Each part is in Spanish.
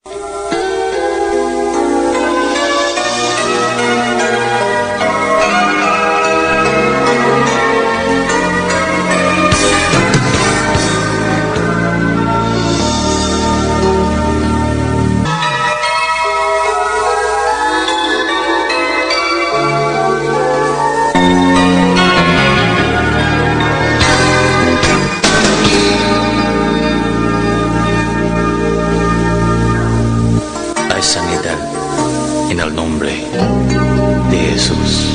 Hay sanidad en el nombre de Jesús.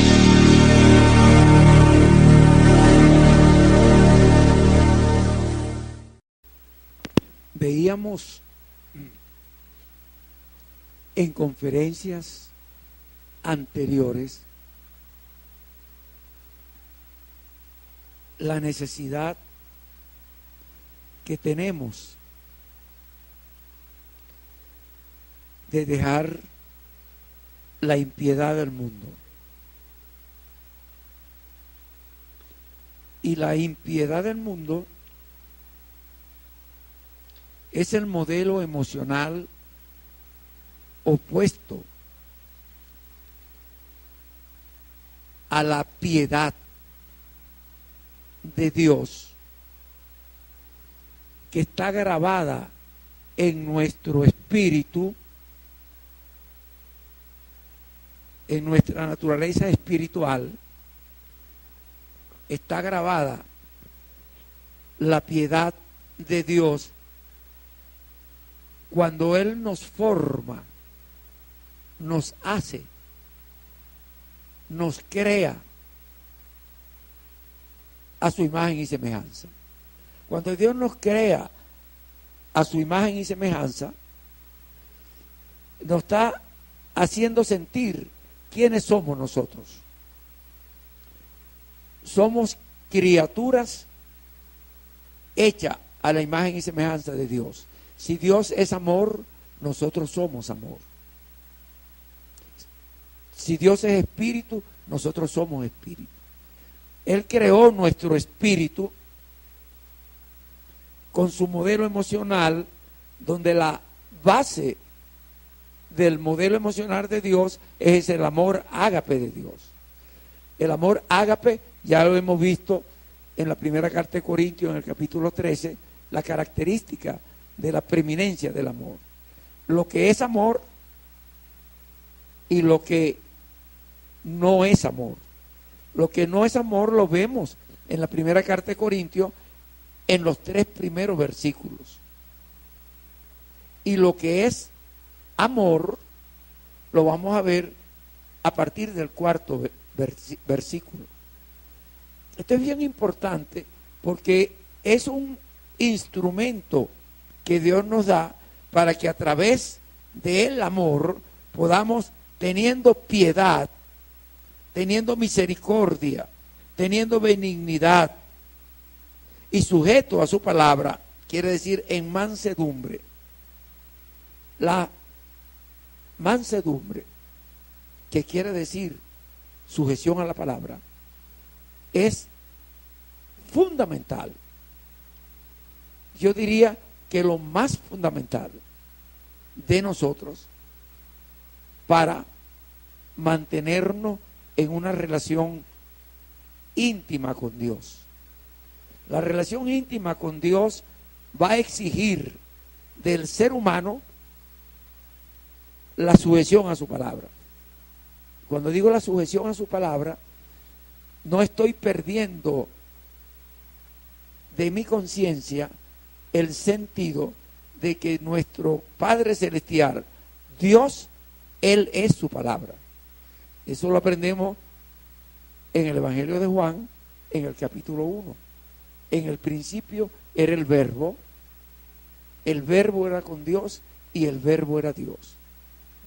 Veíamos en conferencias anteriores la necesidad que tenemos de dejar la impiedad del mundo. Y la impiedad del mundo es el modelo emocional opuesto a la piedad de Dios, que está grabada en nuestro espíritu, en nuestra naturaleza espiritual. Está grabada la piedad de Dios cuando Él nos forma, nos hace, nos crea a su imagen y semejanza. Cuando Dios nos crea a su imagen y semejanza, nos está haciendo sentir quiénes somos nosotros. Somos criaturas hechas a la imagen y semejanza de Dios. Si Dios es amor, nosotros somos amor. Si Dios es espíritu, nosotros somos espíritu. Él creó nuestro espíritu con su modelo emocional, donde la base del modelo emocional de Dios es el amor ágape de Dios. El amor ágape, ya lo hemos visto en la primera carta de Corintios, en el capítulo 13, la característica de la preeminencia del amor. Lo que es amor y lo que no es amor. Lo que no es amor lo vemos en la primera carta de Corintios, en los 3 primeros versículos. Y lo que es amor lo vamos a ver a partir del 4º versículo. Esto es bien importante porque es un instrumento que Dios nos da para que a través del amor podamos, teniendo piedad, teniendo misericordia, teniendo benignidad y sujeto a su palabra, quiere decir en mansedumbre. La mansedumbre, que quiere decir sujeción a la palabra, es fundamental. Yo diría que lo más fundamental de nosotros para mantenernos en una relación íntima con Dios. La relación íntima con Dios va a exigir del ser humano la sujeción a su palabra. Cuando digo la sujeción a su palabra, no estoy perdiendo de mi conciencia el sentido de que nuestro Padre Celestial, Dios, Él es su palabra. Eso lo aprendemos en el Evangelio de Juan, en el capítulo 1. En el principio era el verbo era con Dios y el verbo era Dios.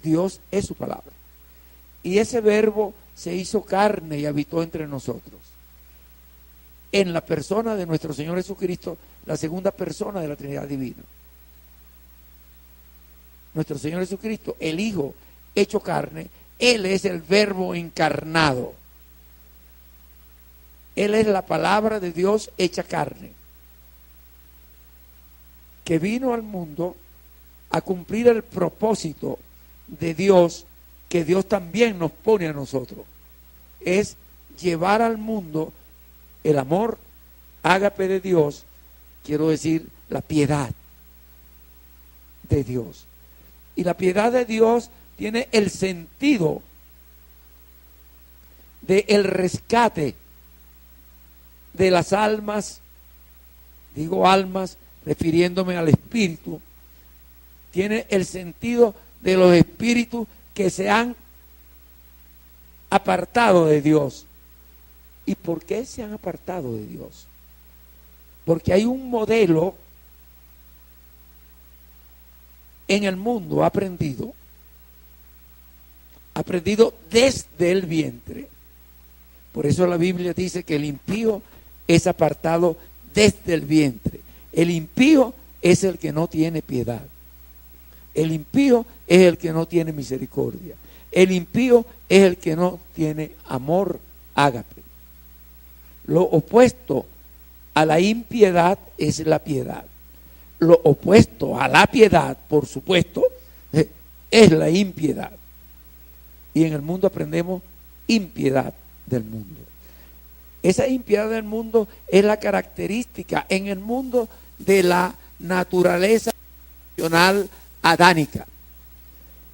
Dios es su palabra. Y ese verbo se hizo carne y habitó entre nosotros. En la persona de nuestro Señor Jesucristo, la segunda persona de la Trinidad Divina. Nuestro Señor Jesucristo, el Hijo hecho carne, Él es el verbo encarnado. Él es la palabra de Dios hecha carne, que vino al mundo a cumplir el propósito de Dios, que Dios también nos pone a nosotros. Es llevar al mundo el amor ágape de Dios, quiero decir, la piedad de Dios. Y la piedad de Dios tiene el sentido de el rescate de las almas, digo almas refiriéndome al espíritu, tiene el sentido de los espíritus que se han apartado de Dios. ¿Y por qué se han apartado de Dios? Porque hay un modelo en el mundo aprendido desde el vientre. Por eso la Biblia dice que el impío es apartado desde el vientre. El impío es el que no tiene piedad. El impío es el que no tiene misericordia. El impío es el que no tiene amor ágape. Lo opuesto a la impiedad es la piedad. Lo opuesto a la piedad, por supuesto, es la impiedad. Y en el mundo aprendemos impiedad del mundo. Esa impiedad del mundo es la característica en el mundo de la naturaleza emocional adánica.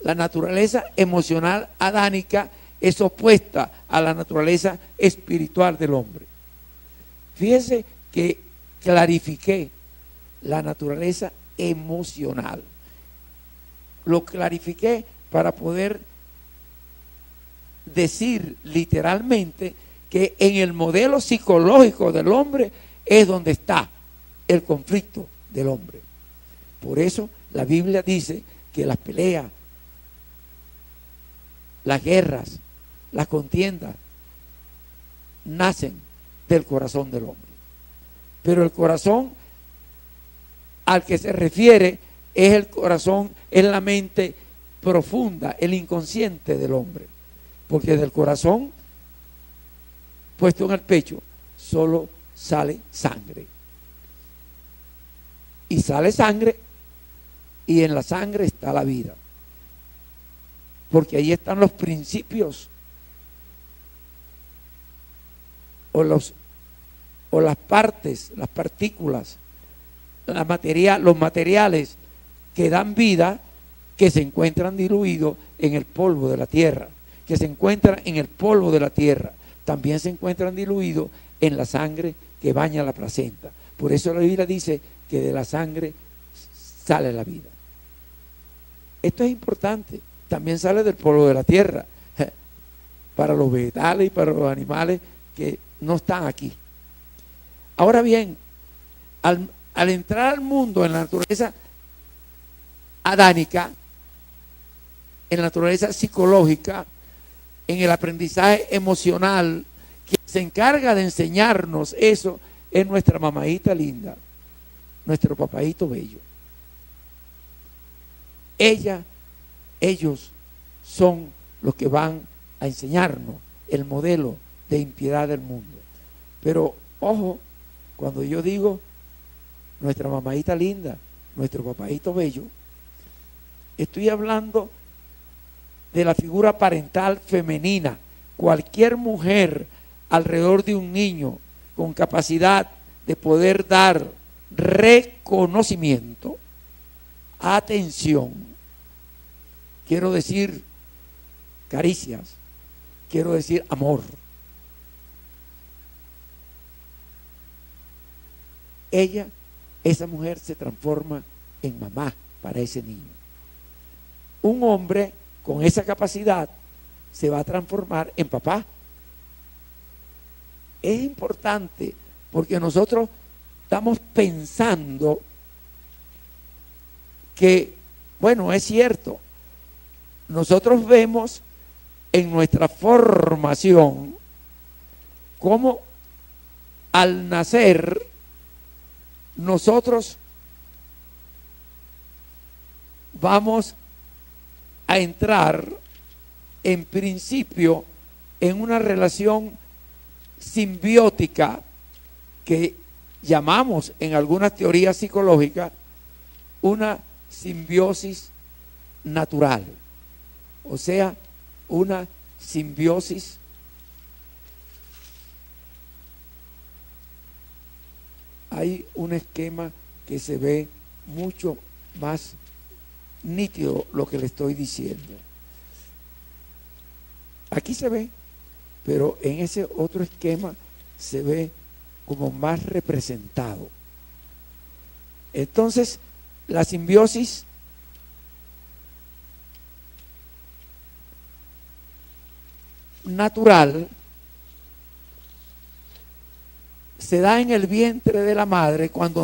La naturaleza emocional adánica es opuesta a la naturaleza espiritual del hombre. Fíjese que clarifiqué la naturaleza emocional. Lo clarifiqué para poder decir literalmente que en el modelo psicológico del hombre es donde está el conflicto del hombre. Por eso la Biblia dice que las peleas, las guerras, las contiendas nacen del corazón del hombre. Pero el corazón al que se refiere es el corazón, es la mente profunda, el inconsciente del hombre. Porque del corazón puesto en el pecho solo sale sangre. Y sale sangre, y en la sangre está la vida. Porque ahí están los principios o las partes, las partículas, los materiales que dan vida, que se encuentran diluidos en el polvo de la tierra, que se encuentran en el polvo de la tierra, también se encuentran diluidos en la sangre que baña la placenta. Por eso la Biblia dice que de la sangre sale la vida. Esto es importante. También sale del polvo de la tierra, para los vegetales y para los animales que no están aquí. Ahora bien, al entrar al mundo en la naturaleza adánica, en la naturaleza psicológica, en el aprendizaje emocional, quien se encarga de enseñarnos eso es nuestra mamadita linda, nuestro papaíto bello. Ellos son los que van a enseñarnos el modelo de impiedad del mundo. Pero ojo, cuando yo digo nuestra mamadita linda, nuestro papaíto bello, estoy hablando de la figura parental femenina. Cualquier mujer alrededor de un niño con capacidad de poder dar reconocimiento, atención, quiero decir caricias, quiero decir amor. Esa mujer se transforma en mamá para ese niño. Un hombre con esa capacidad se va a transformar en papá. Es importante porque nosotros estamos pensando que, bueno, es cierto, nosotros vemos en nuestra formación cómo al nacer nosotros vamos a entrar en principio en una relación simbiótica que llamamos en algunas teorías psicológicas una simbiosis natural, o sea, una simbiosis hay un esquema que se ve mucho más nítido lo que le estoy diciendo. Aquí se ve, pero en ese otro esquema se ve como más representado. Entonces, la simbiosis natural se da en el vientre de la madre cuando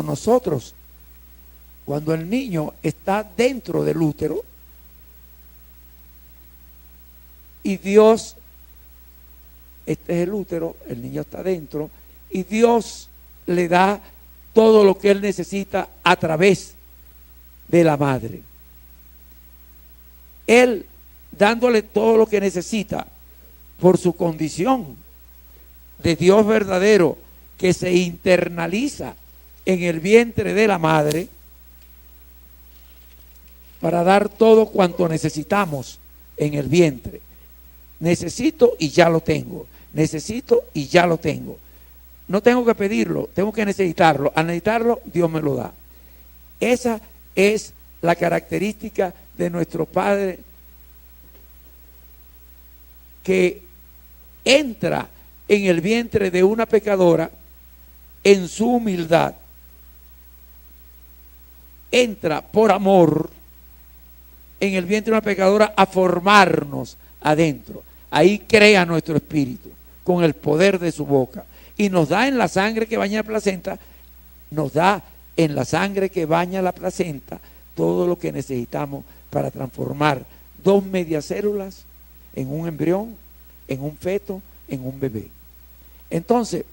el niño está dentro del útero y Dios, este es el útero, el niño está dentro y Dios le da todo lo que él necesita a través de la madre. Él dándole todo lo que necesita por su condición de Dios verdadero que se internaliza en el vientre de la madre para dar todo cuanto necesitamos en el vientre. Necesito y ya lo tengo. Necesito y ya lo tengo. No tengo que pedirlo, tengo que necesitarlo. Al necesitarlo, Dios me lo da. Esa es la característica de nuestro Padre que entra en el vientre de una pecadora en su humildad. Entra por amor en el vientre de una pecadora a formarnos adentro. Ahí crea nuestro espíritu con el poder de su boca. Y nos da en la sangre que baña la placenta, nos da en la sangre que baña la placenta todo lo que necesitamos para transformar 2 mediacélulas en un embrión, en un feto, en un bebé. Entonces,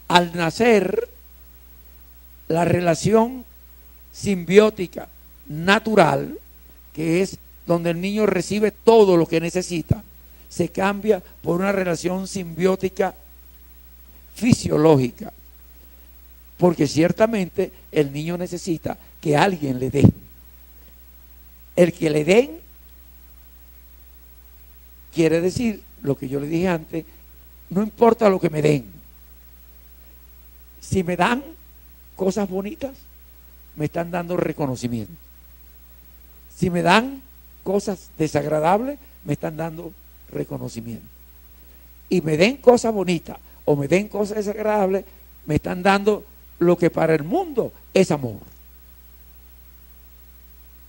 al nacer, la relación simbiótica natural, que es donde el niño recibe todo lo que necesita, se cambia por una relación simbiótica fisiológica, porque ciertamente el niño necesita que alguien le dé. El que le den quiere decir lo que yo le dije antes, no importa lo que me den. Si me dan cosas bonitas, me están dando reconocimiento. Si me dan cosas desagradables, me están dando reconocimiento. Y me den cosas bonitas o me den cosas desagradables, me están dando lo que para el mundo es amor.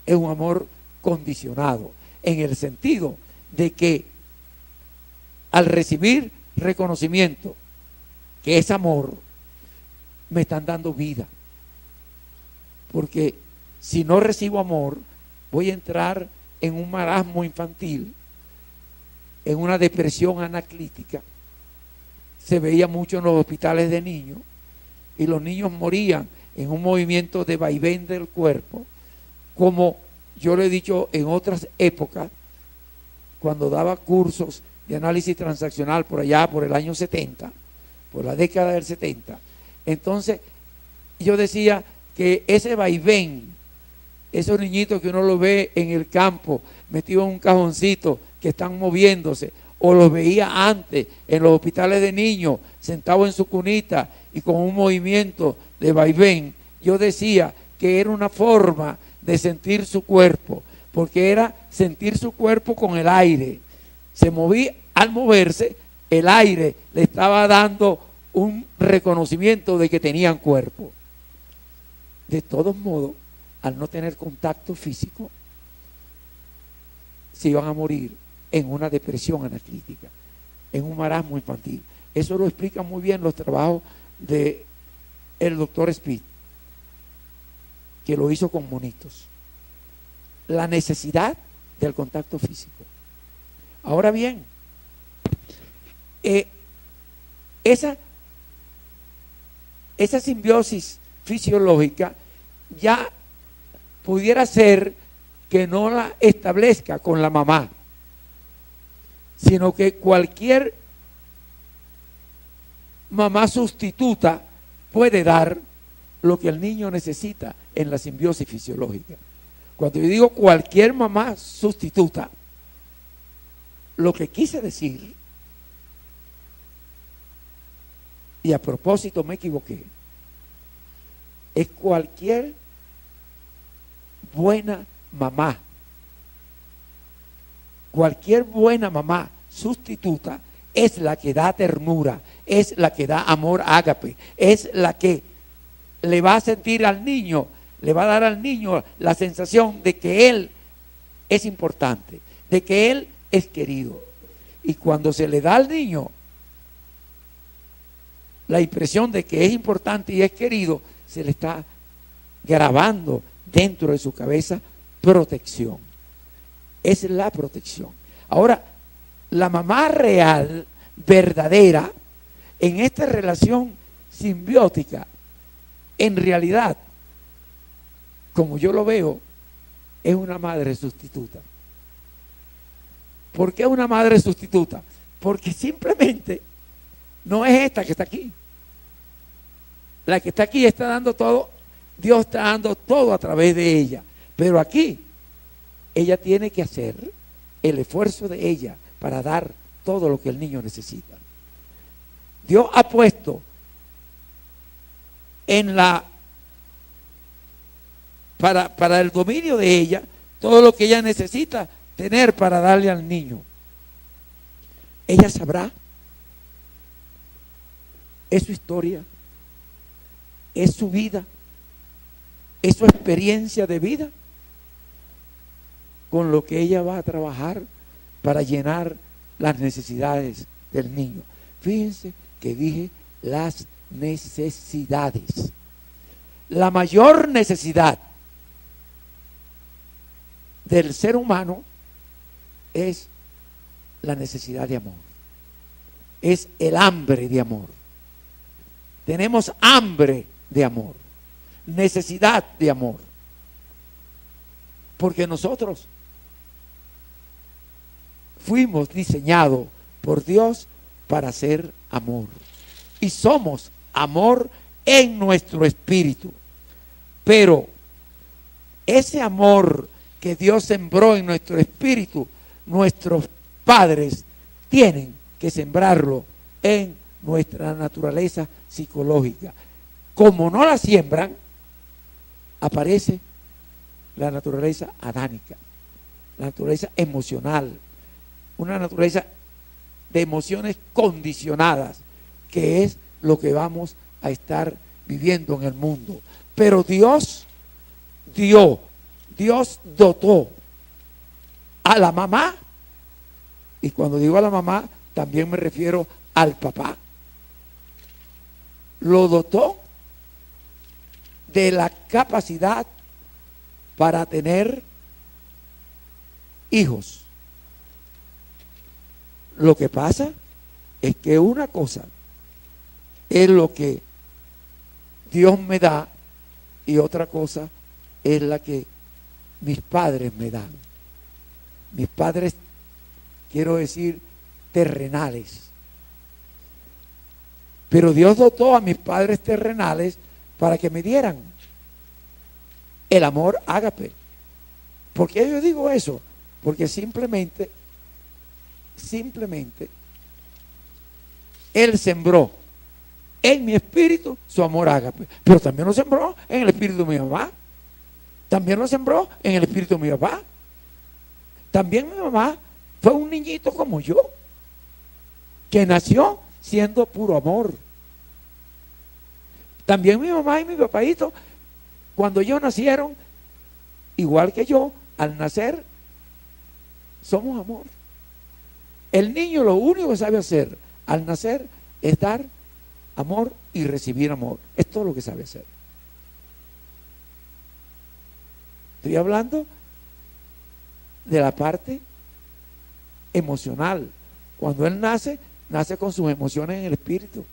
Es un amor condicionado, en el sentido de que al recibir reconocimiento, que es amor, me están dando vida. Porque si no recibo amor, voy a entrar en un marasmo infantil, en una depresión anaclítica. Se veía mucho en los hospitales de niños y los niños morían en un movimiento de vaivén del cuerpo, como yo le he dicho en otras épocas, cuando daba cursos de análisis transaccional por allá, por el año 70, por la década del 70. Entonces, yo decía que ese vaivén, esos niñitos que uno los ve en el campo, metidos en un cajoncito, que están moviéndose, o los veía antes en los hospitales de niños, sentados en su cunita y con un movimiento de vaivén, yo decía que era una forma de sentir su cuerpo, porque era sentir su cuerpo con el aire. Se movía, al moverse, el aire le estaba dando un reconocimiento de que tenían cuerpo. De todos modos, al no tener contacto físico, se iban a morir en una depresión anaclítica, en un marasmo infantil. Eso lo explican muy bien los trabajos de el doctor Speed, que lo hizo con monitos. La necesidad del contacto físico. Ahora bien, esa simbiosis fisiológica ya pudiera ser que no la establezca con la mamá, sino que cualquier mamá sustituta puede dar lo que el niño necesita en la simbiosis fisiológica. Cuando yo digo cualquier mamá sustituta, lo que quise decir, y a propósito me equivoqué, es cualquier buena mamá. Cualquier buena mamá sustituta es la que da ternura, es la que da amor ágape, es la que le va a sentir al niño, le va a dar al niño la sensación de que él es importante, de que él es querido. Y cuando se le da al niño la impresión de que es importante y es querido, se le está grabando dentro de su cabeza protección. Es la protección. Ahora, la mamá real, verdadera, en esta relación simbiótica, en realidad, como yo lo veo, es una madre sustituta. ¿Por qué una madre sustituta? Porque simplemente no es esta que está aquí. La que está aquí está dando todo, Dios está dando todo a través de ella. Pero aquí, ella tiene que hacer el esfuerzo de ella para dar todo lo que el niño necesita. Dios ha puesto en para el dominio de ella todo lo que ella necesita tener para darle al niño. Ella sabrá, es su historia, es su vida, es su experiencia de vida, con lo que ella va a trabajar para llenar las necesidades del niño. Fíjense que dije las necesidades. La mayor necesidad del ser humano es la necesidad de amor. Es el hambre de amor. Tenemos hambre de amor, necesidad de amor. Porque nosotros fuimos diseñados por Dios para ser amor. Y somos amor en nuestro espíritu. Pero ese amor que Dios sembró en nuestro espíritu, nuestros padres tienen que sembrarlo en nuestra naturaleza psicológica. Como no la siembran, aparece la naturaleza adánica, la naturaleza emocional, una naturaleza de emociones condicionadas, que es lo que vamos a estar viviendo en el mundo. Pero Dios dotó a la mamá, y cuando digo a la mamá, también me refiero al papá. Lo dotó de la capacidad para tener hijos. Lo que pasa es que una cosa es lo que Dios me da y otra cosa es la que mis padres me dan. Mis padres, quiero decir, terrenales. Pero Dios dotó a mis padres terrenales para que me dieran el amor ágape. ¿Por qué yo digo eso? Porque simplemente Él sembró en mi espíritu su amor ágape, pero también lo sembró en el espíritu de mi mamá, también lo sembró en el espíritu de mi papá. También mi mamá fue un niñito como yo, que nació siendo puro amor. También mi mamá y mi papaito, cuando ellos nacieron, igual que yo, al nacer, somos amor. El niño lo único que sabe hacer al nacer es dar amor y recibir amor. Es todo lo que sabe hacer. Estoy hablando de la parte emocional. Cuando él nace con sus emociones en el espíritu.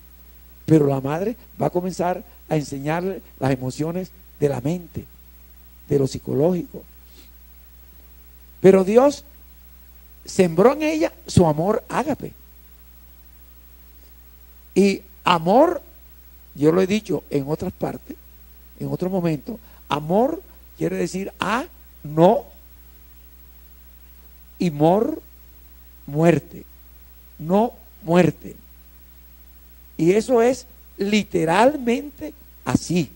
Pero la madre va a comenzar a enseñarle las emociones de la mente, de lo psicológico. Pero Dios sembró en ella su amor ágape. Y amor, yo lo he dicho en otras partes, en otro momento. Amor quiere decir a, no, y mor, muerte. No muerte. Y eso es literalmente así.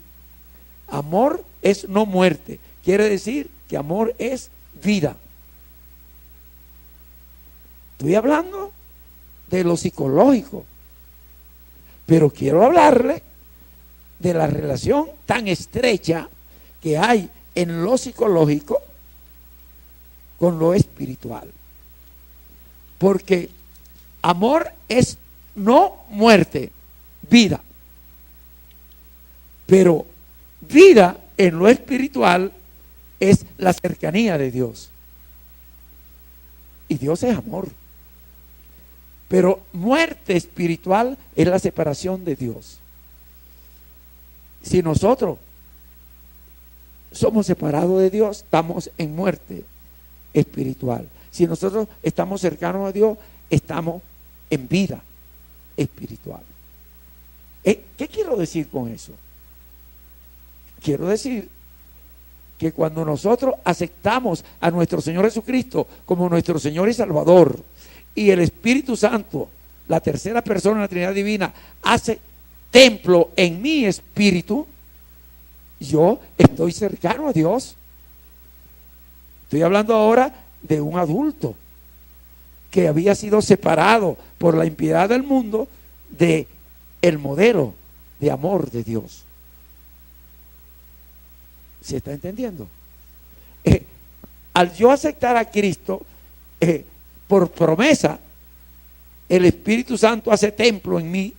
Amor es no muerte. Quiere decir que amor es vida. Estoy hablando de lo psicológico, pero quiero hablarle de la relación tan estrecha que hay en lo psicológico con lo espiritual. Porque amor es no muerte, vida. Pero vida en lo espiritual es la cercanía de Dios. Y Dios es amor. Pero muerte espiritual es la separación de Dios. Si nosotros somos separados de Dios, estamos en muerte espiritual. Si nosotros estamos cercanos a Dios, estamos en vida espiritual. ¿Qué quiero decir con eso? Quiero decir que cuando nosotros aceptamos a nuestro Señor Jesucristo como nuestro Señor y Salvador, y el Espíritu Santo, la tercera persona de la Trinidad Divina, hace templo en mi espíritu, yo estoy cercano a Dios. Estoy hablando ahora de un adulto que había sido separado por la impiedad del mundo de el modelo de amor de Dios. ¿Se está entendiendo? Al yo aceptar a Cristo, por promesa, el Espíritu Santo hace templo en mí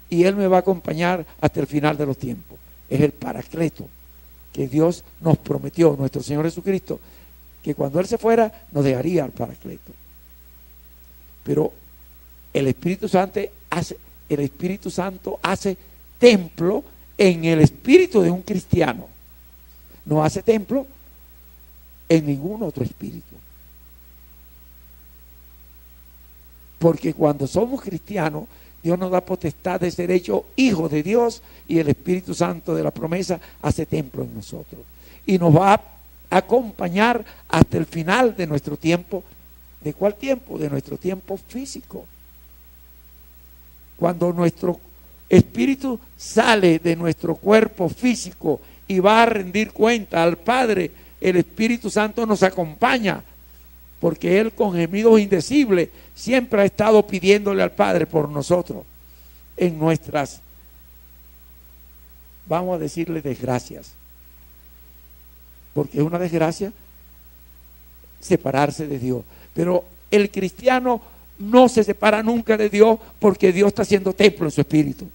y Él me va a acompañar hasta el final de los tiempos. Es el Paracleto que Dios nos prometió, nuestro Señor Jesucristo, que cuando Él se fuera nos dejaría al Paracleto. Pero el Espíritu Santo hace templo en el espíritu de un cristiano. No hace templo en ningún otro espíritu. Porque cuando somos cristianos, Dios nos da potestad de ser hechos hijos de Dios, y el Espíritu Santo de la promesa hace templo en nosotros. Y nos va a acompañar hasta el final de nuestro tiempo. ¿De cuál tiempo? De nuestro tiempo físico. Cuando nuestro espíritu sale de nuestro cuerpo físico y va a rendir cuenta al Padre, el Espíritu Santo nos acompaña, porque Él con gemidos indecibles siempre ha estado pidiéndole al Padre por nosotros en nuestras, vamos a decirle, desgracias. Porque es una desgracia separarse de Dios. Pero el cristiano no se separa nunca de Dios, porque Dios está haciendo templo en su espíritu.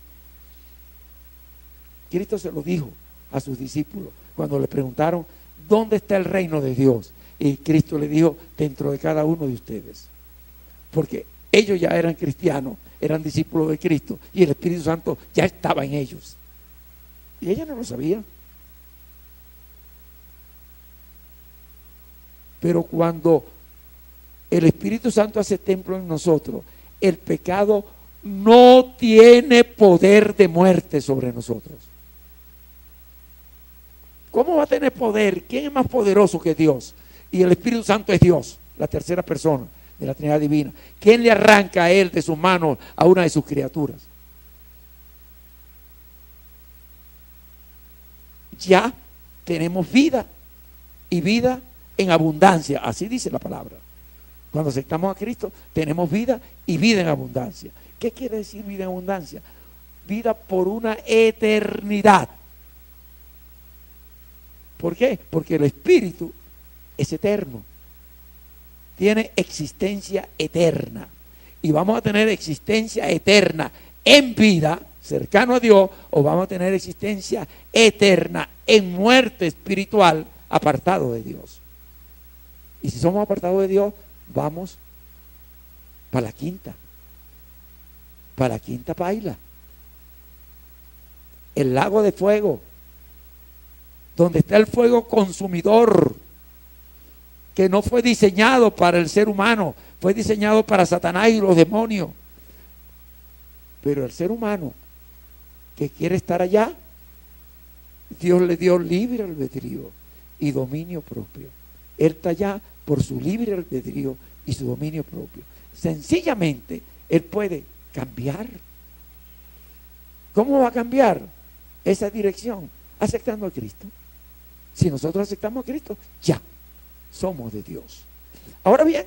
Cristo se lo dijo a sus discípulos cuando le preguntaron: ¿dónde está el reino de Dios? Y Cristo le dijo: dentro de cada uno de ustedes. Porque ellos ya eran cristianos, eran discípulos de Cristo, y el Espíritu Santo ya estaba en ellos. Y ellos no lo sabían. Pero cuando el Espíritu Santo hace templo en nosotros, el pecado no tiene poder de muerte sobre nosotros. ¿Cómo va a tener poder? ¿Quién es más poderoso que Dios? Y el Espíritu Santo es Dios, la tercera persona de la Trinidad Divina. ¿Quién le arranca a Él de sus manos a una de sus criaturas? Ya tenemos vida, y vida en abundancia. Así dice la palabra. Cuando aceptamos a Cristo, tenemos vida y vida en abundancia. ¿Qué quiere decir vida en abundancia? Vida por una eternidad. ¿Por qué? Porque el Espíritu es eterno. Tiene existencia eterna. Y vamos a tener existencia eterna en vida, cercano a Dios, o vamos a tener existencia eterna en muerte espiritual, apartado de Dios. Y si somos apartados de Dios, vamos para la quinta paila, el lago de fuego, donde está el fuego consumidor, que no fue diseñado para el ser humano, fue diseñado para Satanás y los demonios. Pero el ser humano que quiere estar allá, Dios le dio libre albedrío y dominio propio. Él está allá por su libre albedrío y su dominio propio. Sencillamente, Él puede cambiar. ¿Cómo va a cambiar esa dirección? Aceptando a Cristo. Si nosotros aceptamos a Cristo, ya somos de Dios. Ahora bien,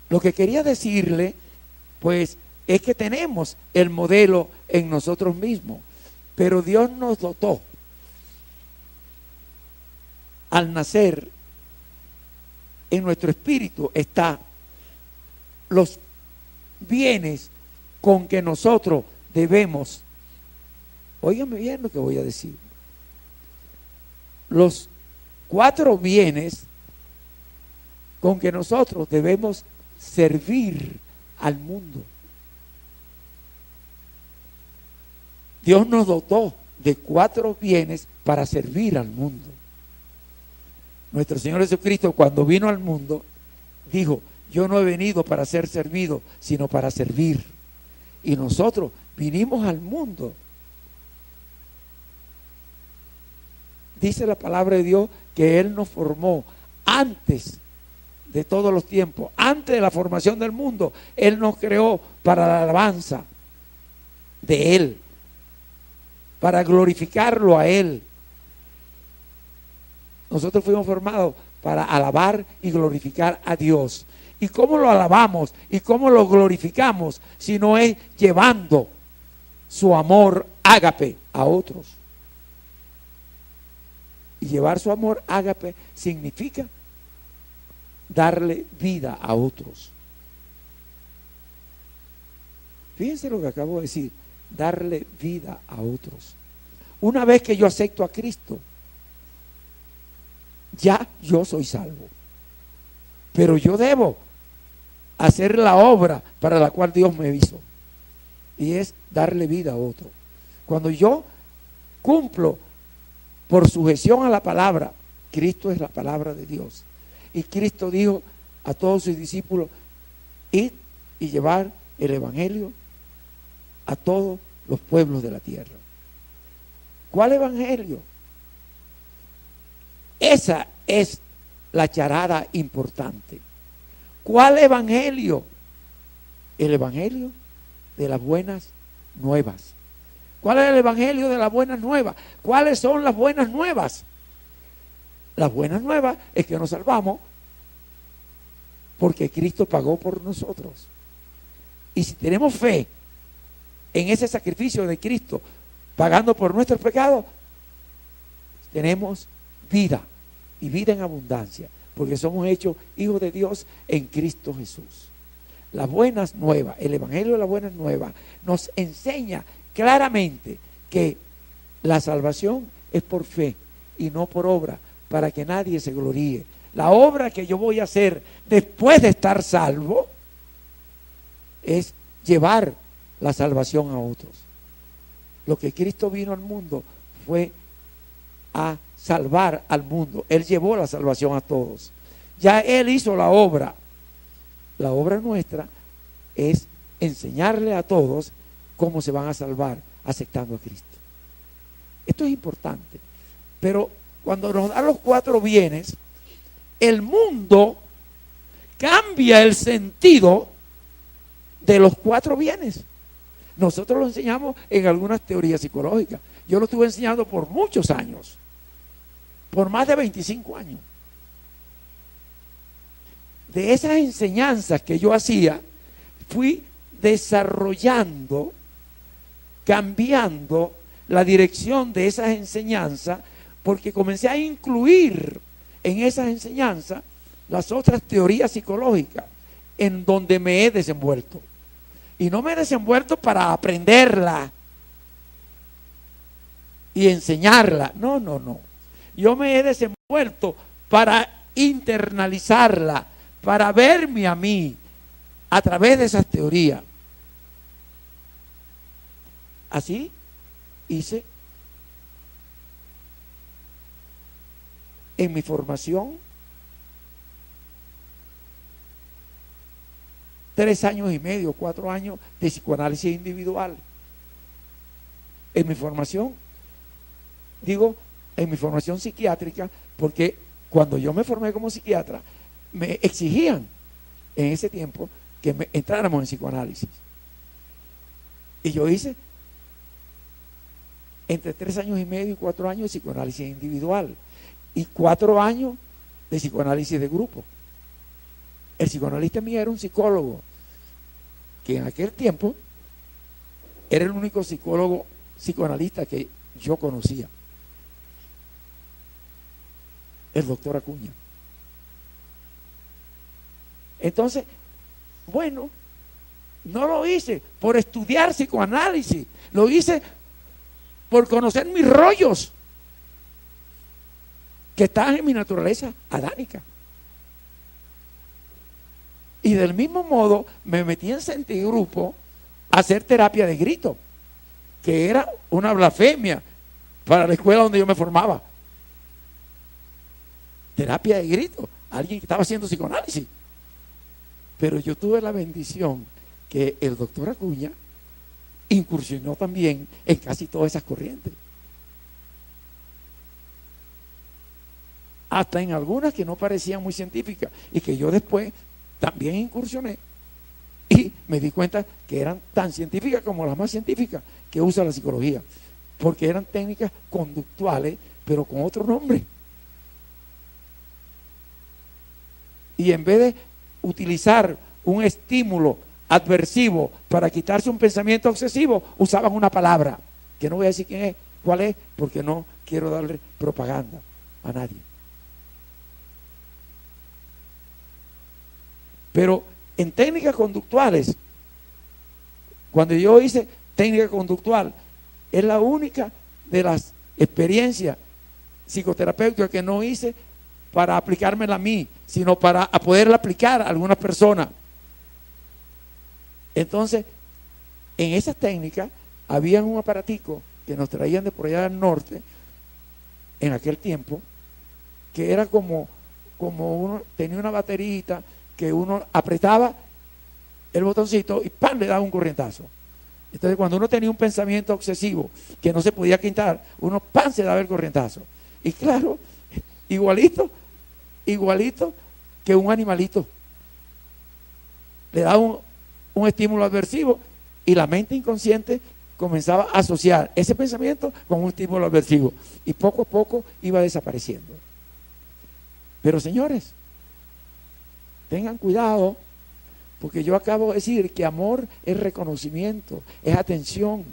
lo que quería decirle, pues, es que tenemos el modelo en nosotros mismos, pero Dios nos dotó al nacer. En nuestro espíritu está los bienes con que nosotros debemos, óigame bien lo que voy a decir, los 4 bienes con que nosotros debemos servir al mundo. Dios nos dotó de 4 bienes para servir al mundo. Nuestro Señor Jesucristo, cuando vino al mundo, dijo: yo no he venido para ser servido, sino para servir. Y nosotros vinimos al mundo. Dice la palabra de Dios que Él nos formó antes de todos los tiempos, antes de la formación del mundo. Él nos creó para la alabanza de Él, para glorificarlo a Él. Nosotros fuimos formados para alabar y glorificar a Dios. ¿Y cómo lo alabamos y cómo lo glorificamos? Si no es llevando su amor ágape a otros. Y llevar su amor ágape significa darle vida a otros. Fíjense lo que acabo de decir: darle vida a otros. Una vez que yo acepto a Cristo, ya yo soy salvo. Pero yo debo hacer la obra para la cual Dios me hizo, y es darle vida a otro. Cuando yo cumplo por sujeción a la palabra, Cristo es la palabra de Dios. Y Cristo dijo a todos sus discípulos: id y llevar el evangelio a todos los pueblos de la tierra. ¿Cuál evangelio? Esa es la charada importante. ¿Cuál evangelio? El evangelio de las buenas nuevas. ¿Cuál es el evangelio de las buenas nuevas? ¿Cuáles son las buenas nuevas? Las buenas nuevas es que nos salvamos porque Cristo pagó por nosotros. Y si tenemos fe en ese sacrificio de Cristo pagando por nuestros pecados, tenemos vida, y vida en abundancia, porque somos hechos hijos de Dios en Cristo Jesús. Las buenas nuevas, el evangelio de las buenas nuevas nos enseña claramente que la salvación es por fe y no por obra, para que nadie se gloríe. La obra que yo voy a hacer después de estar salvo es llevar la salvación a otros. Lo que Cristo vino al mundo fue a salvar al mundo. Él llevó la salvación a todos. Ya Él hizo la obra. La obra nuestra es enseñarle a todos cómo se van a salvar aceptando a Cristo. Esto es importante. Pero cuando nos da los 4 bienes, el mundo cambia el sentido de los 4 bienes. Nosotros lo enseñamos en algunas teorías psicológicas. Yo lo estuve enseñando por muchos años, por más de 25 años. De esas enseñanzas que yo hacía, fui desarrollando, cambiando la dirección de esas enseñanzas, porque comencé a incluir en esas enseñanzas las otras teorías psicológicas en donde me he desenvuelto. Y no me he desenvuelto para aprenderla y enseñarla. No, no, no. Yo me he desenvuelto para internalizarla, para verme a mí a través de esas teorías. Así hice en mi formación 3 años y medio, 4 años de psicoanálisis individual. En mi formación digo en mi formación psiquiátrica, porque cuando yo me formé como psiquiatra, me exigían en ese tiempo que entráramos en psicoanálisis. Y yo hice entre 3 años y medio y 4 años de psicoanálisis individual y 4 años de psicoanálisis de grupo. El psicoanalista mío era un psicólogo que en aquel tiempo era el único psicólogo psicoanalista que yo conocía, el doctor Acuña. Entonces, bueno, no lo hice por estudiar psicoanálisis, lo hice por conocer mis rollos que están en mi naturaleza adánica. Y del mismo modo me metí en Centigrupo a hacer terapia de grito, que era una blasfemia para la escuela donde yo me formaba. Terapia de grito, alguien que estaba haciendo psicoanálisis. Pero yo tuve la bendición que el doctor Acuña incursionó también en casi todas esas corrientes. Hasta en algunas que no parecían muy científicas y que yo después también incursioné y me di cuenta que eran tan científicas como las más científicas que usa la psicología, porque eran técnicas conductuales pero con otro nombre. Y en vez de utilizar un estímulo adversivo para quitarse un pensamiento obsesivo, usaban una palabra que no voy a decir quién es, cuál es, porque no quiero darle propaganda a nadie. Pero en técnicas conductuales, cuando yo hice técnica conductual, es la única de las experiencias psicoterapéuticas que no hice para aplicármela a mí, sino para poderla aplicar a algunas personas. Entonces, en esas técnicas había un aparatico que nos traían de por allá del norte en aquel tiempo, que era como uno tenía una baterita que uno apretaba el botoncito y ¡pam!, le daba un corrientazo. Entonces, cuando uno tenía un pensamiento obsesivo que no se podía quitar, uno ¡pam!, se daba el corrientazo. Y claro, igualito que un animalito. Le daba un estímulo adversivo y la mente inconsciente comenzaba a asociar ese pensamiento con un estímulo adversivo y poco a poco iba desapareciendo. Pero señores, tengan cuidado, porque yo acabo de decir que amor es reconocimiento, es atención.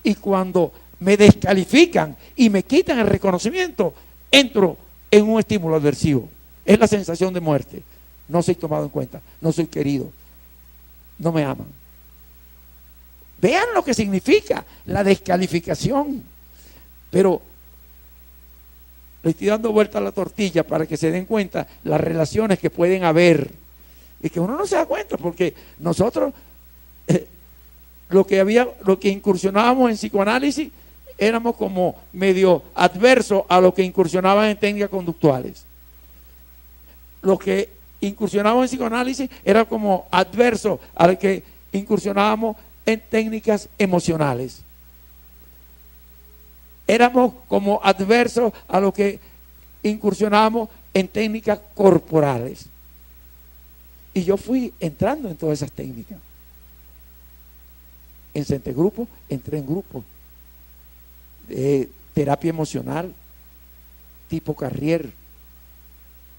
Y cuando me descalifican y me quitan el reconocimiento, entro en un estímulo adversivo. Es la sensación de muerte. No soy tomado en cuenta, no soy querido, no me aman. Vean lo que significa la descalificación. Pero le estoy dando vuelta a la tortilla para que se den cuenta las relaciones que pueden haber y que uno no se da cuenta, porque nosotros lo que incursionábamos en psicoanálisis éramos como medio adversos a lo que incursionaban en técnicas conductuales. Lo que incursionábamos en psicoanálisis era como adverso a lo que incursionábamos en técnicas emocionales. Éramos como adversos a lo que incursionábamos en técnicas corporales. Y yo fui entrando en todas esas técnicas. En Centegrupo entré en grupos de terapia emocional tipo Carrier.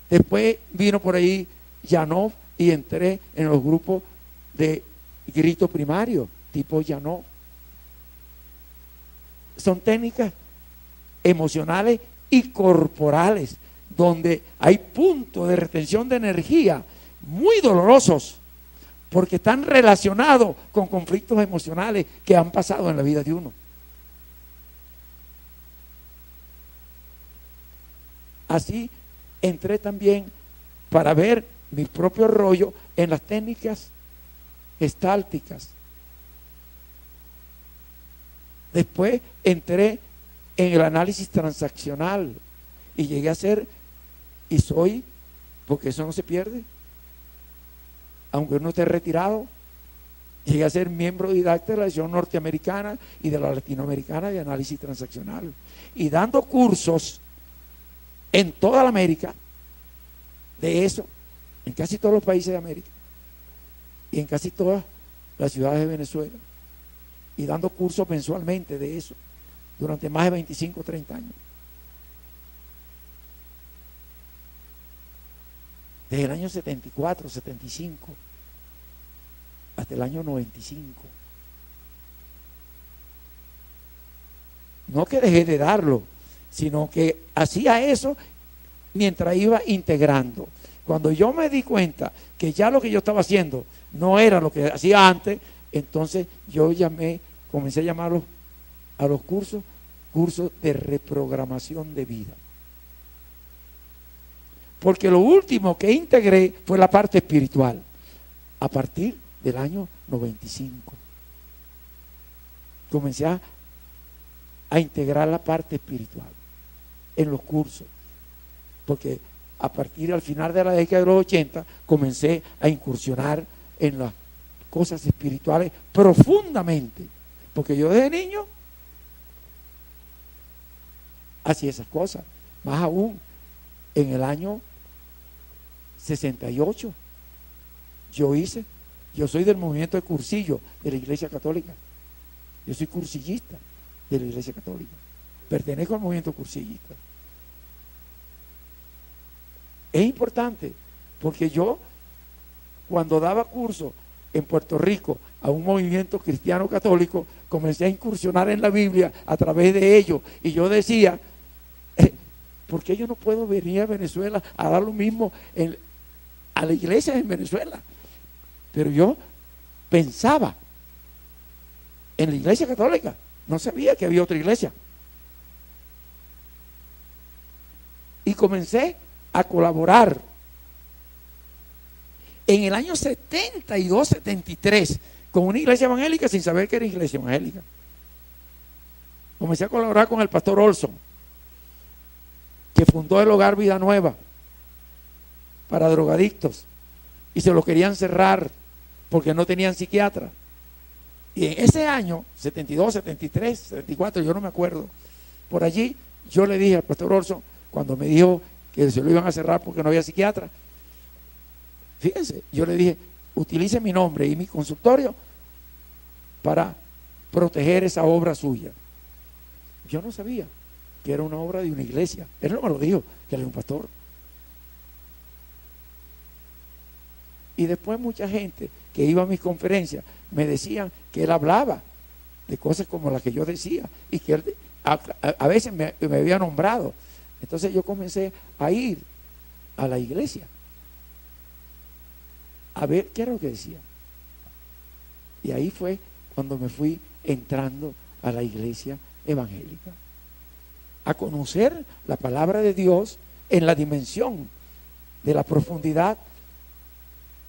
Después vino por ahí Janov y entré en los grupos de grito primario tipo Janov. Son técnicas emocionales y corporales donde hay puntos de retención de energía muy dolorosos porque están relacionados con conflictos emocionales que han pasado en la vida de uno. Así entré también para ver mi propio rollo en las técnicas gestálticas. Después entré en el análisis transaccional y llegué a ser, y soy, porque eso no se pierde, aunque uno esté retirado, Llegué a ser miembro didacta de la Asociación Norteamericana y de la Latinoamericana de Análisis Transaccional, y dando cursos en toda la América de eso, en casi todos los países de América y en casi todas las ciudades de Venezuela, y dando cursos mensualmente de eso durante más de 25 o 30 años. Desde el año 74, 75 hasta el año 95. No que dejé de darlo, sino que hacía eso mientras iba integrando. Cuando yo me di cuenta que ya lo que yo estaba haciendo no era lo que hacía antes, entonces yo comencé a llamarlos a los cursos de reprogramación de vida. Porque lo último que integré fue la parte espiritual, a partir del año 95. Comencé a integrar la parte espiritual en los cursos, porque a partir al final de la década de los 80 comencé a incursionar en las cosas espirituales profundamente, porque yo desde niño hacía esas cosas. Más aún, en el año 68 yo soy del movimiento de cursillo de la Iglesia Católica. Yo soy cursillista de la Iglesia Católica, pertenezco al movimiento cursillista. Es importante porque yo, cuando daba curso en Puerto Rico a un movimiento cristiano católico, comencé a incursionar en la Biblia a través de ellos, y yo decía, ¿por qué yo no puedo venir a Venezuela a dar lo mismo a la iglesia en Venezuela? Pero yo pensaba en la Iglesia Católica, no sabía que había otra iglesia. Y comencé a colaborar. En el año 72, 73, con una iglesia evangélica sin saber que era iglesia evangélica. Comencé a colaborar con el pastor Olson, que fundó el Hogar Vida Nueva para drogadictos, y se lo querían cerrar porque no tenían psiquiatra. Y en ese año, 72, 73, 74, yo no me acuerdo, por allí yo le dije al pastor Olson, cuando me dijo que se lo iban a cerrar porque no había psiquiatra, fíjense, yo le dije, utilice mi nombre y mi consultorio para proteger esa obra suya. Yo no sabía que era una obra de una iglesia. Él no me lo dijo, que él era un pastor. Y después mucha gente que iba a mis conferencias me decían que él hablaba de cosas como las que yo decía, y que él a veces me había nombrado. Entonces yo comencé a ir a la iglesia a ver qué era lo que decía. Y ahí fue cuando me fui entrando a la iglesia evangélica, a conocer la palabra de Dios en la dimensión de la profundidad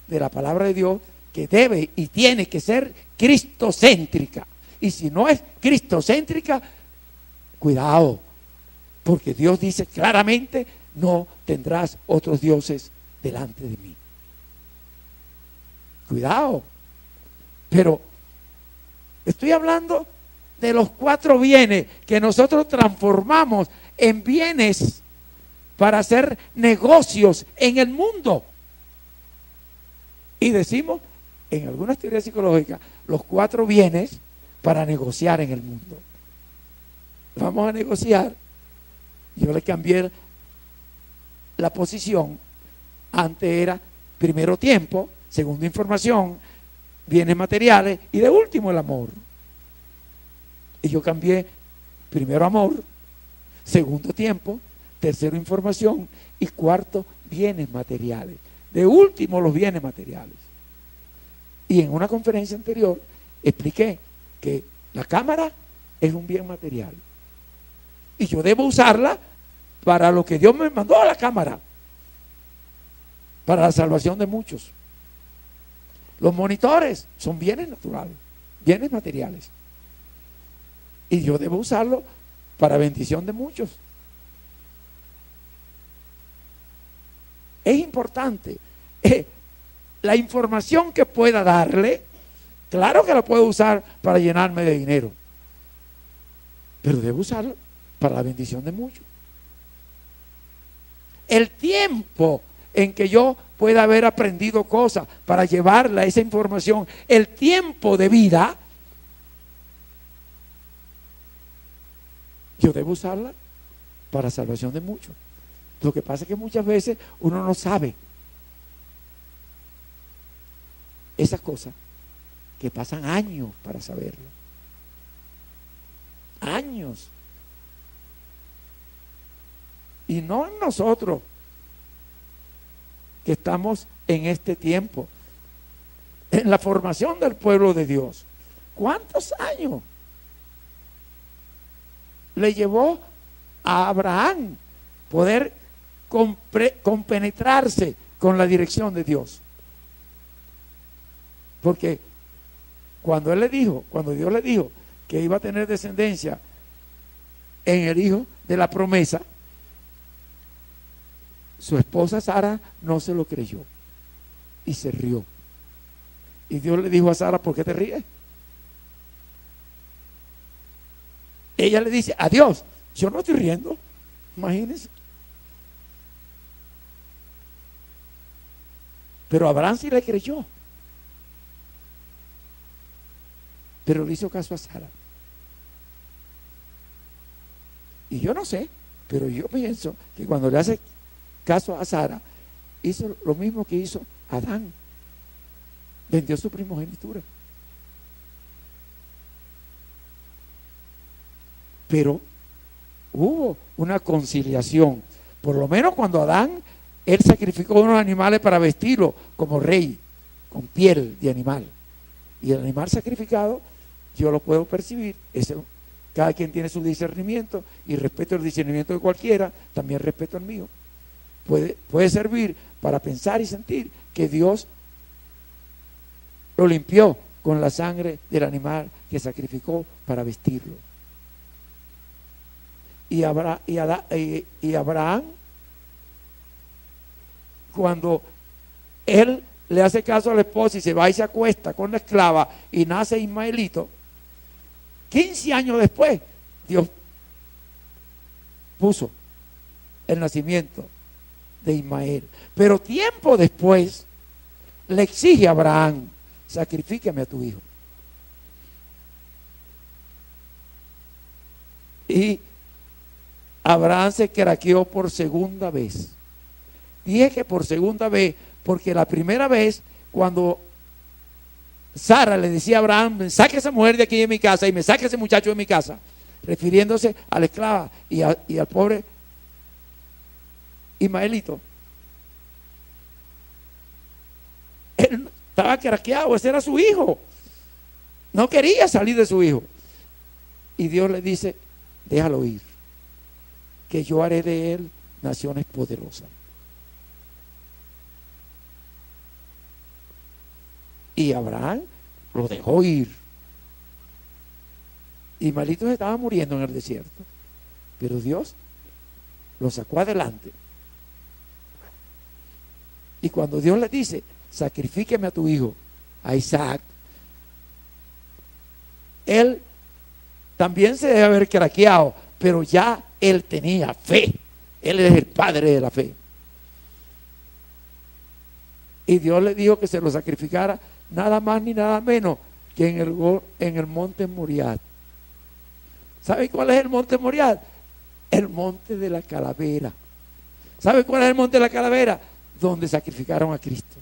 de la palabra de Dios, que debe y tiene que ser cristocéntrica. Y si no es cristocéntrica, cuidado, porque Dios dice claramente, no tendrás otros dioses delante de mí. Cuidado. Pero estoy hablando de los 4 bienes que nosotros transformamos en bienes para hacer negocios en el mundo. Y decimos, en algunas teorías psicológicas, los 4 bienes para negociar en el mundo. Vamos a negociar. Yo le cambié la posición. Antes era primero tiempo, segundo información, bienes materiales, y de último el amor. Y yo cambié primero amor, segundo tiempo, tercero información y cuarto bienes materiales. De último los bienes materiales. Y en una conferencia anterior expliqué que la cámara es un bien material y yo debo usarla para lo que Dios me mandó a la cámara, para la salvación de muchos. Los monitores son bienes naturales, bienes materiales, y yo debo usarlo para bendición de muchos. Es importante la información que pueda darle Claro que la puedo usar para llenarme de dinero, pero debo usarla para la bendición de muchos. El tiempo en que yo pueda haber aprendido cosas para llevarla esa información, el tiempo de vida, yo debo usarla para salvación de muchos. Lo que pasa es que muchas veces uno no sabe esas cosas, que pasan años para saberlo. Años. Y no en nosotros que estamos en este tiempo, en la formación del pueblo de Dios. ¿Cuántos años le llevó a Abraham poder compenetrarse con la dirección de Dios? Porque cuando Dios le dijo que iba a tener descendencia en el hijo de la promesa, su esposa Sara no se lo creyó y se rió. Y Dios le dijo a Sara: ¿por qué te ríes? Ella le dice: a Dios, yo no estoy riendo. Imagínense. Pero Abraham sí le creyó, pero le hizo caso a Sara. Y yo no sé, pero yo pienso que cuando le hace caso a Sara, hizo lo mismo que hizo Adán: vendió su primogenitura. Pero hubo una conciliación. Por lo menos cuando Adán, él sacrificó unos animales para vestirlo como rey, con piel de animal. Y el animal sacrificado, yo lo puedo percibir. Cada quien tiene su discernimiento, y respeto el discernimiento de cualquiera, también respeto el mío. Puede servir para pensar y sentir que Dios lo limpió con la sangre del animal que sacrificó para vestirlo. Y Abraham, cuando él le hace caso a la esposa y se va y se acuesta con la esclava y nace Ismaelito, 15 años después Dios puso el nacimiento de Ismael. Pero tiempo después le exige a Abraham: sacrifícame a tu hijo. Y Abraham se craqueó por segunda vez. Dije que por segunda vez porque la primera vez, cuando Sara le decía a Abraham: me saque esa mujer de aquí de mi casa y me saque ese muchacho de mi casa, refiriéndose a la esclava y al pobre Ismaelito, él estaba craqueado, ese era su hijo, no quería salir de su hijo. Y Dios le dice: déjalo ir, que yo haré de él naciones poderosas. Y Abraham lo dejó ir. Ismaelito se estaba muriendo en el desierto, pero Dios lo sacó adelante. Y cuando Dios le dice: sacrifíqueme a tu hijo, a Isaac, él también se debe haber craqueado, pero ya él tenía fe. Él es el padre de la fe. Y Dios le dijo que se lo sacrificara nada más ni nada menos que en el monte Moriah. ¿Sabe cuál es el monte Moriah? El monte de la calavera. ¿Sabe cuál es el monte de la calavera? Donde sacrificaron a Cristo.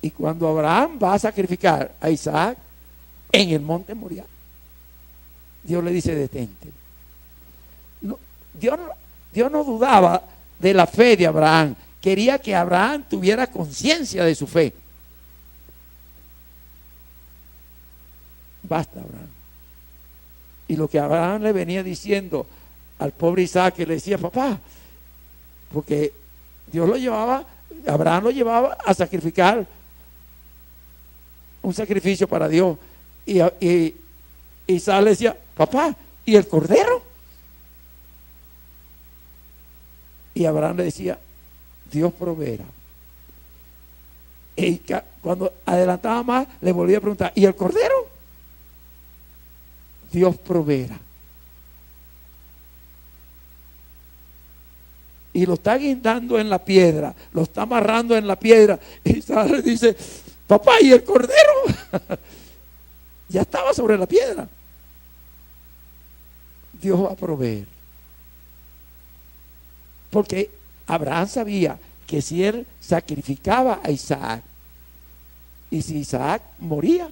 Y cuando Abraham va a sacrificar a Isaac en el monte Moriah, Dios le dice: detente. No, Dios no dudaba de la fe de Abraham. Quería que Abraham tuviera conciencia de su fe. Basta, Abraham. Y lo que Abraham le venía diciendo al pobre Isaac, que le decía: papá, porque Abraham lo llevaba a sacrificar un sacrificio para Dios. Y Isaac le decía: papá, ¿y el cordero? Y Abraham le decía: Dios proveerá. Y cuando adelantaba más, le volvía a preguntar, ¿y el cordero? Dios proveerá. Y lo está guindando en la piedra, lo está amarrando en la piedra. Y Sara le dice, papá, ¿y el cordero? Ya estaba sobre la piedra. Dios va a proveer. Porque Abraham sabía que si él sacrificaba a Isaac, y si Isaac moría,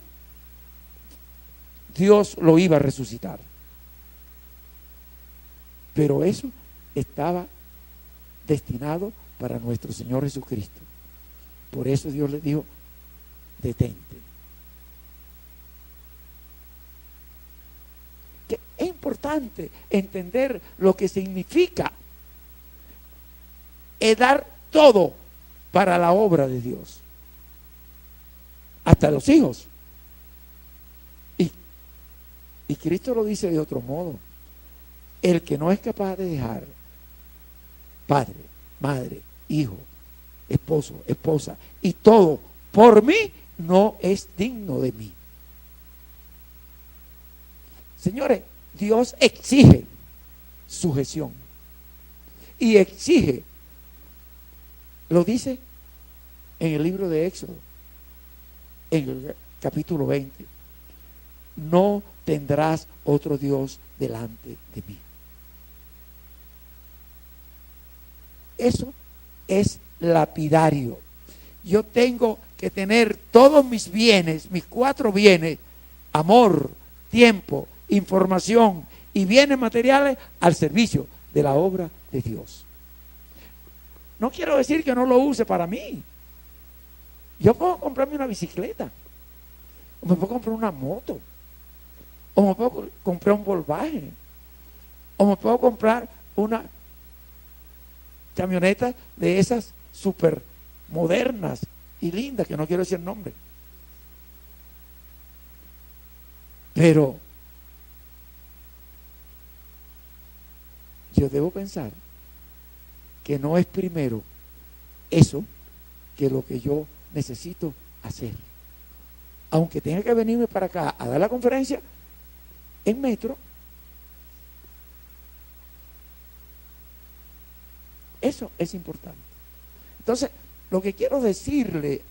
Dios lo iba a resucitar. Pero eso estaba destinado para nuestro Señor Jesucristo. Por eso Dios le dijo, detente. Que es importante entender lo que significa dar todo para la obra de Dios. Hasta los hijos. Y Cristo lo dice de otro modo. El que no es capaz de dejar padre, madre, hijo, esposo, esposa y todo por mí, no es digno de mí. Señores, Dios exige sujeción y exige, lo dice en el libro de Éxodo, en el capítulo 20, no tendrás otro Dios delante de mí. Eso es lapidario. Yo tengo que tener todos mis bienes, mis 4 bienes, amor, tiempo, información y bienes materiales al servicio de la obra de Dios. No quiero decir que no lo use para mí. Yo puedo comprarme una bicicleta, o me puedo comprar una moto, o me puedo comprar un Volkswagen, o me puedo comprar una camioneta de esas súper modernas y lindas, que no quiero decir nombre. Pero yo debo pensar que no es primero eso que lo que yo necesito hacer. Aunque tenga que venirme para acá a dar la conferencia en metro, eso es importante. Entonces, lo que quiero decirle,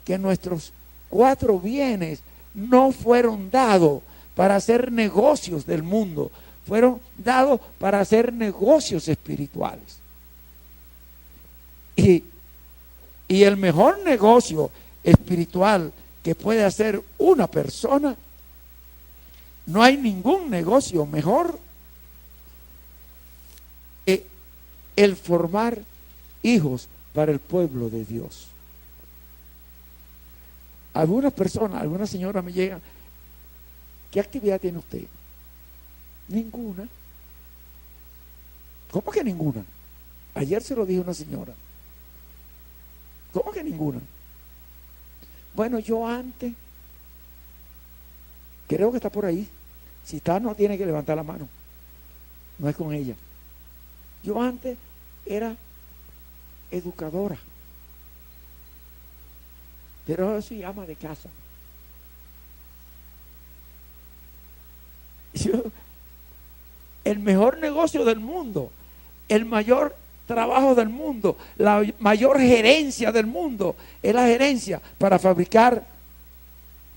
que nuestros 4 bienes no fueron dados para hacer negocios del mundo, fueron dados para hacer negocios espirituales. Y el mejor negocio espiritual que puede hacer una persona, no hay ningún negocio mejor que el formar hijos para el pueblo de Dios. Algunas personas, algunas señoras me llegan, ¿qué actividad tiene usted? Ninguna. ¿Cómo que ninguna? Ayer se lo dijo una señora. ¿Cómo que ninguna? Bueno, yo antes, creo que está por ahí. Si está, no tiene que levantar la mano. No es con ella. Yo antes era educadora, pero ahora soy ama de casa. El mejor negocio del mundo, el mayor trabajo del mundo, la mayor gerencia del mundo es la gerencia para fabricar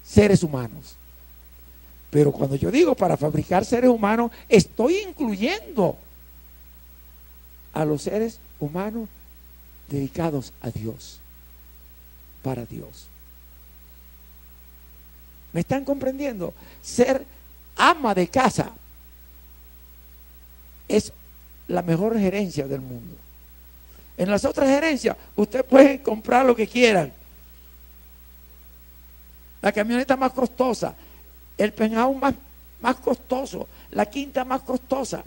seres humanos. Pero cuando yo digo para fabricar seres humanos, estoy incluyendo a los seres humanos dedicados a Dios, para Dios. ¿Me están comprendiendo? Ser ama de casa es la mejor gerencia del mundo. En las otras gerencias, usted puede comprar lo que quieran. La camioneta más costosa, el penthouse más costoso, la quinta más costosa.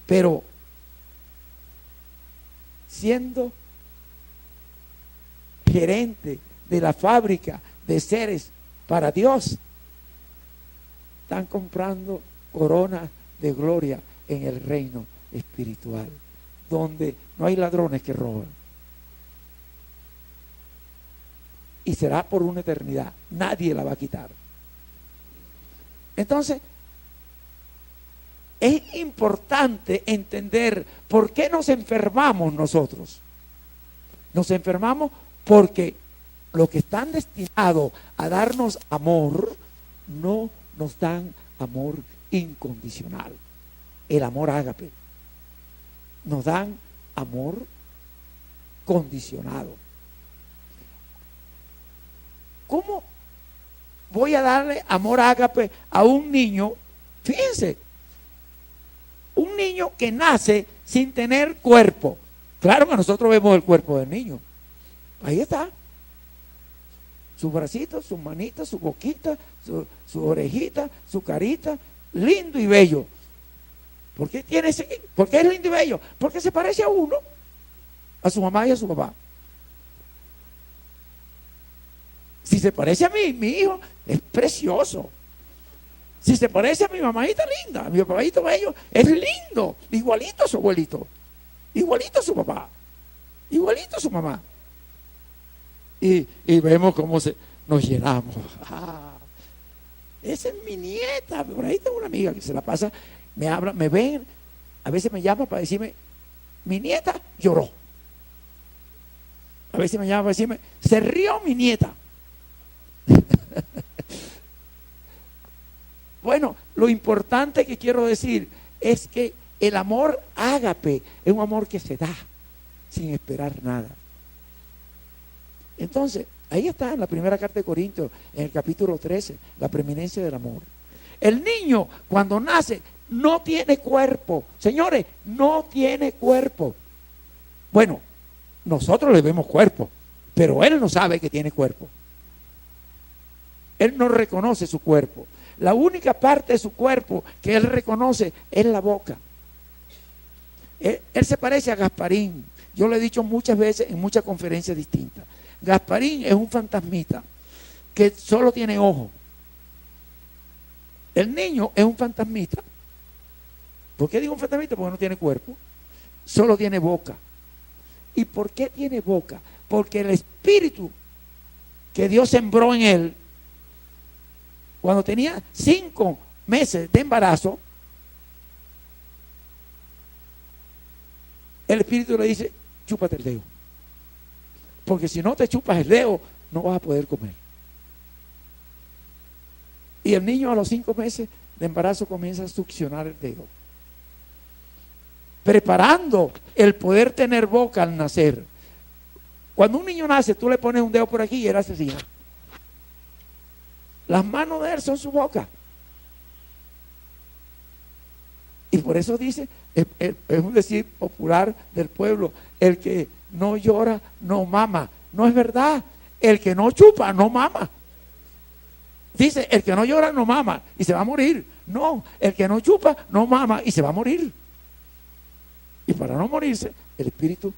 Pero siendo gerente de la fábrica de seres para Dios, están comprando coronas de gloria en el reino espiritual, donde no hay ladrones que roban. y será por una eternidad. Nadie la va a quitar. Entonces, es importante entender por qué nos enfermamos nosotros. Nos enfermamos porque los que están destinados a darnos amor no nos dan amor incondicional. El amor ágape. Nos dan amor condicionado. ¿Cómo voy a darle amor ágape a un niño? Fíjense, un niño que nace sin tener cuerpo. Claro que nosotros vemos el cuerpo del niño. Ahí está. Sus bracitos, sus manitas, su boquita, su orejita, su carita, lindo y bello. ¿Por qué es lindo y bello? Porque se parece a uno, a su mamá y a su papá. Si se parece a mí, mi hijo es precioso. Si se parece a mi mamadita linda, a mi papadito bello, es lindo, igualito a su abuelito, igualito a su papá, igualito a su mamá. Y vemos cómo nos llenamos. Esa es mi nieta. Por ahí tengo una amiga que se la pasa, me habla, me ven, a veces me llama para decirme, mi nieta lloró. A veces me llama para decirme, se rió mi nieta. Bueno, lo importante que quiero decir es que el amor ágape es un amor que se da sin esperar nada. Entonces, ahí está en la primera carta de Corintios, en el capítulo 13, la preeminencia del amor. El niño, cuando nace, no tiene cuerpo. Señores, no tiene cuerpo. Bueno, nosotros le vemos cuerpo, pero él no sabe que tiene cuerpo. Él no reconoce su cuerpo. La única parte de su cuerpo que él reconoce es la boca. Él se parece a Gasparín. Yo lo he dicho muchas veces en muchas conferencias distintas. Gasparín es un fantasmita que solo tiene ojos. El niño es un fantasmita. ¿Por qué digo un fantasmita? Porque no tiene cuerpo. Solo tiene boca. ¿Y por qué tiene boca? Porque el espíritu que Dios sembró en él, cuando tenía 5 meses de embarazo, el espíritu le dice, chúpate el dedo. Porque si no te chupas el dedo, no vas a poder comer. Y el niño a los 5 meses de embarazo comienza a succionar el dedo, preparando el poder tener boca al nacer. Cuando un niño nace, tú le pones un dedo por aquí y él hace así. Las manos de él son su boca. Y por eso dice, es un decir popular del pueblo, el que no llora, no mama. No es verdad. El que no chupa, no mama. Dice, el que no llora, no mama y se va a morir. No, el que no chupa, no mama y se va a morir. Y para no morirse, el Espíritu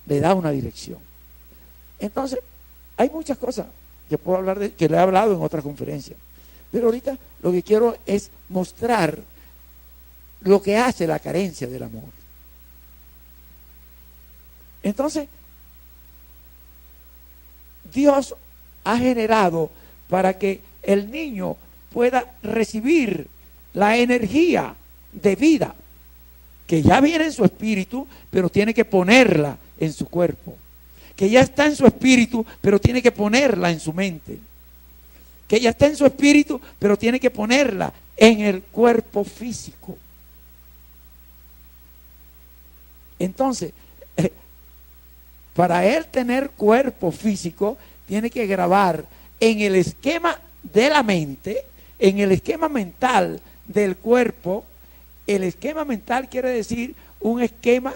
le da una dirección. Entonces, hay muchas cosas que puedo hablar de, que le he hablado en otras conferencias. Pero ahorita lo que quiero es mostrar lo que hace la carencia del amor. Entonces, Dios ha generado para que el niño pueda recibir la energía de vida que ya viene en su espíritu, pero tiene que ponerla en su cuerpo. Que ya está en su espíritu, pero tiene que ponerla en su mente. Que ya está en su espíritu, pero tiene que ponerla en el cuerpo físico. Entonces, para él tener cuerpo físico, tiene que grabar en el esquema de la mente, en el esquema mental del cuerpo. El esquema mental quiere decir un esquema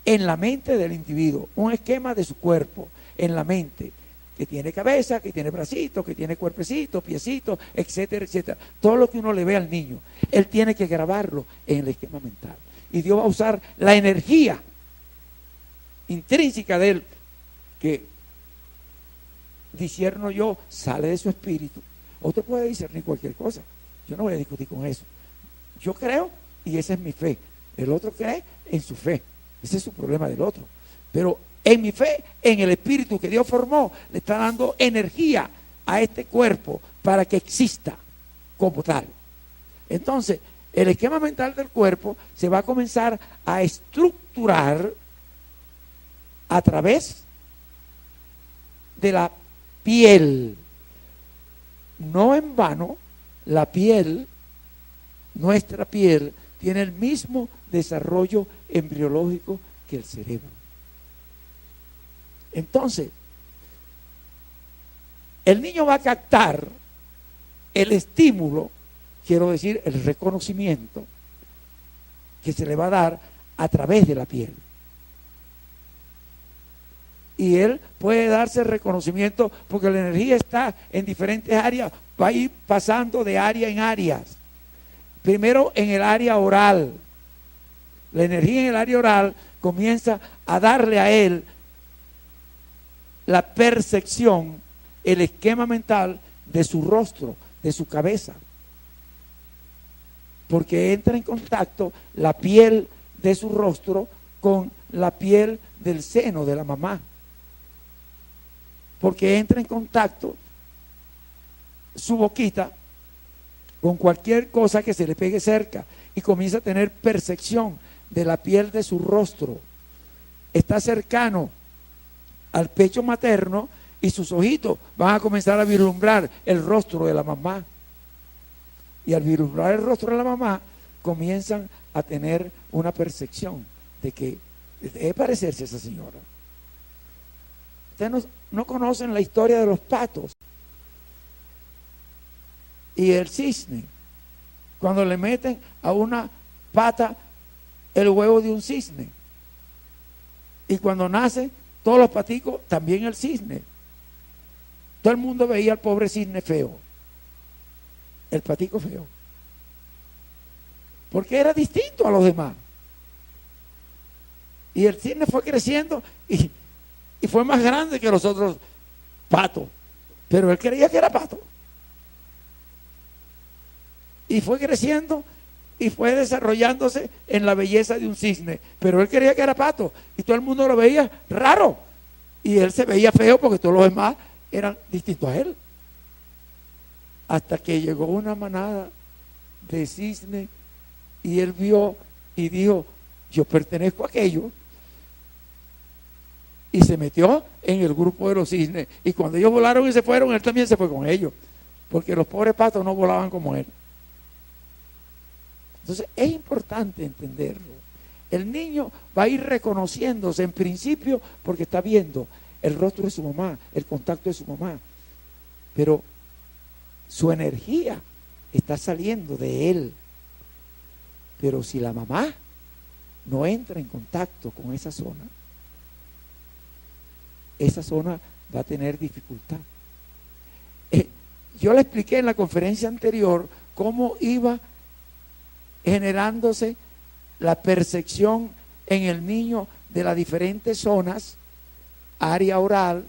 en la mente del individuo, un esquema de su cuerpo en la mente, que tiene cabeza, que tiene bracitos, que tiene cuerpecito, piecitos, etcétera, etcétera. Todo lo que uno le ve al niño, él tiene que grabarlo en el esquema mental. Y Dios va a usar la energía intrínseca de él, que discierno yo, sale de su espíritu. Otro puede discernir cualquier cosa. Yo no voy a discutir con eso. Yo creo y esa es mi fe. El otro cree en su fe. Ese es su problema del otro. Pero En mi fe, en el espíritu que Dios formó, le está dando energía a este cuerpo para que exista como tal. Entonces, el esquema mental del cuerpo se va a comenzar a estructurar a través de la piel. No en vano, la piel, nuestra piel, tiene el mismo desarrollo embriológico que el cerebro. Entonces, el niño va a captar el estímulo, quiero decir, el reconocimiento que se le va a dar a través de la piel. Y él puede darse reconocimiento porque la energía está en diferentes áreas, va a ir pasando de área en áreas. Primero en el área oral. La energía en el área oral comienza a darle a él la percepción, el esquema mental de su rostro, de su cabeza. Porque entra en contacto la piel de su rostro con la piel del seno de la mamá. Porque entra en contacto su boquita con cualquier cosa que se le pegue cerca y comienza a tener percepción de la piel de su rostro. Está cercano al pecho materno y sus ojitos van a comenzar a vislumbrar el rostro de la mamá. Y al vislumbrar el rostro de la mamá, comienzan a tener una percepción de que debe parecerse a esa señora. Ustedes no conocen la historia de los patos y el cisne. Cuando le meten a una pata el huevo de un cisne. Y cuando nace, todos los paticos, también el cisne. Todo el mundo veía al pobre cisne feo. El patico feo. Porque era distinto a los demás. Y el cisne fue creciendo y fue más grande que los otros patos. Pero él creía que era pato. Y fue creciendo y fue desarrollándose en la belleza de un cisne. Pero él creía que era pato. Y todo el mundo lo veía raro. Y él se veía feo porque todos los demás eran distintos a él. Hasta que llegó una manada de cisne y él vio y dijo, yo pertenezco a aquello. Y se metió en el grupo de los cisnes. Y cuando ellos volaron y se fueron, él también se fue con ellos. Porque los pobres patos no volaban como él. Entonces es importante entenderlo. El niño va a ir reconociéndose en principio porque está viendo el rostro de su mamá, el contacto de su mamá. Pero su energía está saliendo de él. Pero si la mamá no entra en contacto con esa zona va a tener dificultad. Yo le expliqué en la conferencia anterior cómo iba generándose la percepción en el niño de las diferentes zonas, área oral,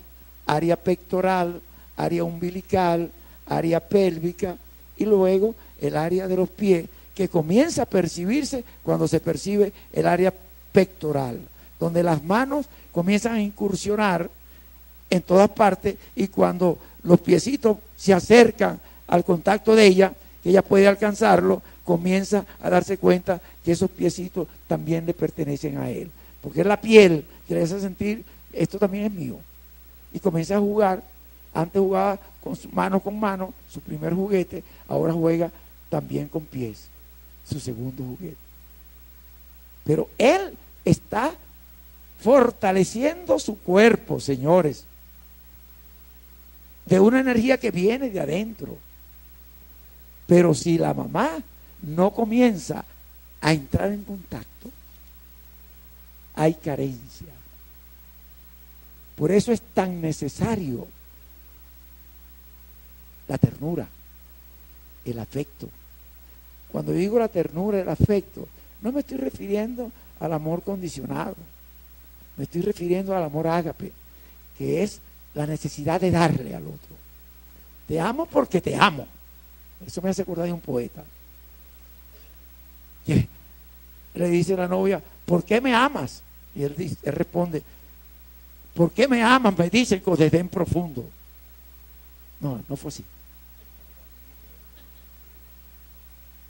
área pectoral, área umbilical, área pélvica y luego el área de los pies, que comienza a percibirse cuando se percibe el área pectoral, donde las manos comienzan a incursionar en todas partes y cuando los piecitos se acercan al contacto de ella, que ella puede alcanzarlo, comienza a darse cuenta que esos piecitos también le pertenecen a él, porque es la piel que le hace sentir, esto también es mío, y comienza a jugar. Antes jugaba con mano, su primer juguete, ahora juega también con pies, su segundo juguete. Pero él está fortaleciendo su cuerpo, señores, de una energía que viene de adentro. Pero si la mamá no comienza a entrar en contacto, hay carencia. Por eso es tan necesario la ternura, el afecto. Cuando digo la ternura, el afecto, no me estoy refiriendo al amor condicionado, me estoy refiriendo al amor ágape, que es la necesidad de darle al otro. Te amo porque te amo. Eso me hace acordar de un poeta. Le dice a la novia, ¿por qué me amas? Y él responde, ¿por qué me amas? Me dicen con desdén profundo. No, no fue así.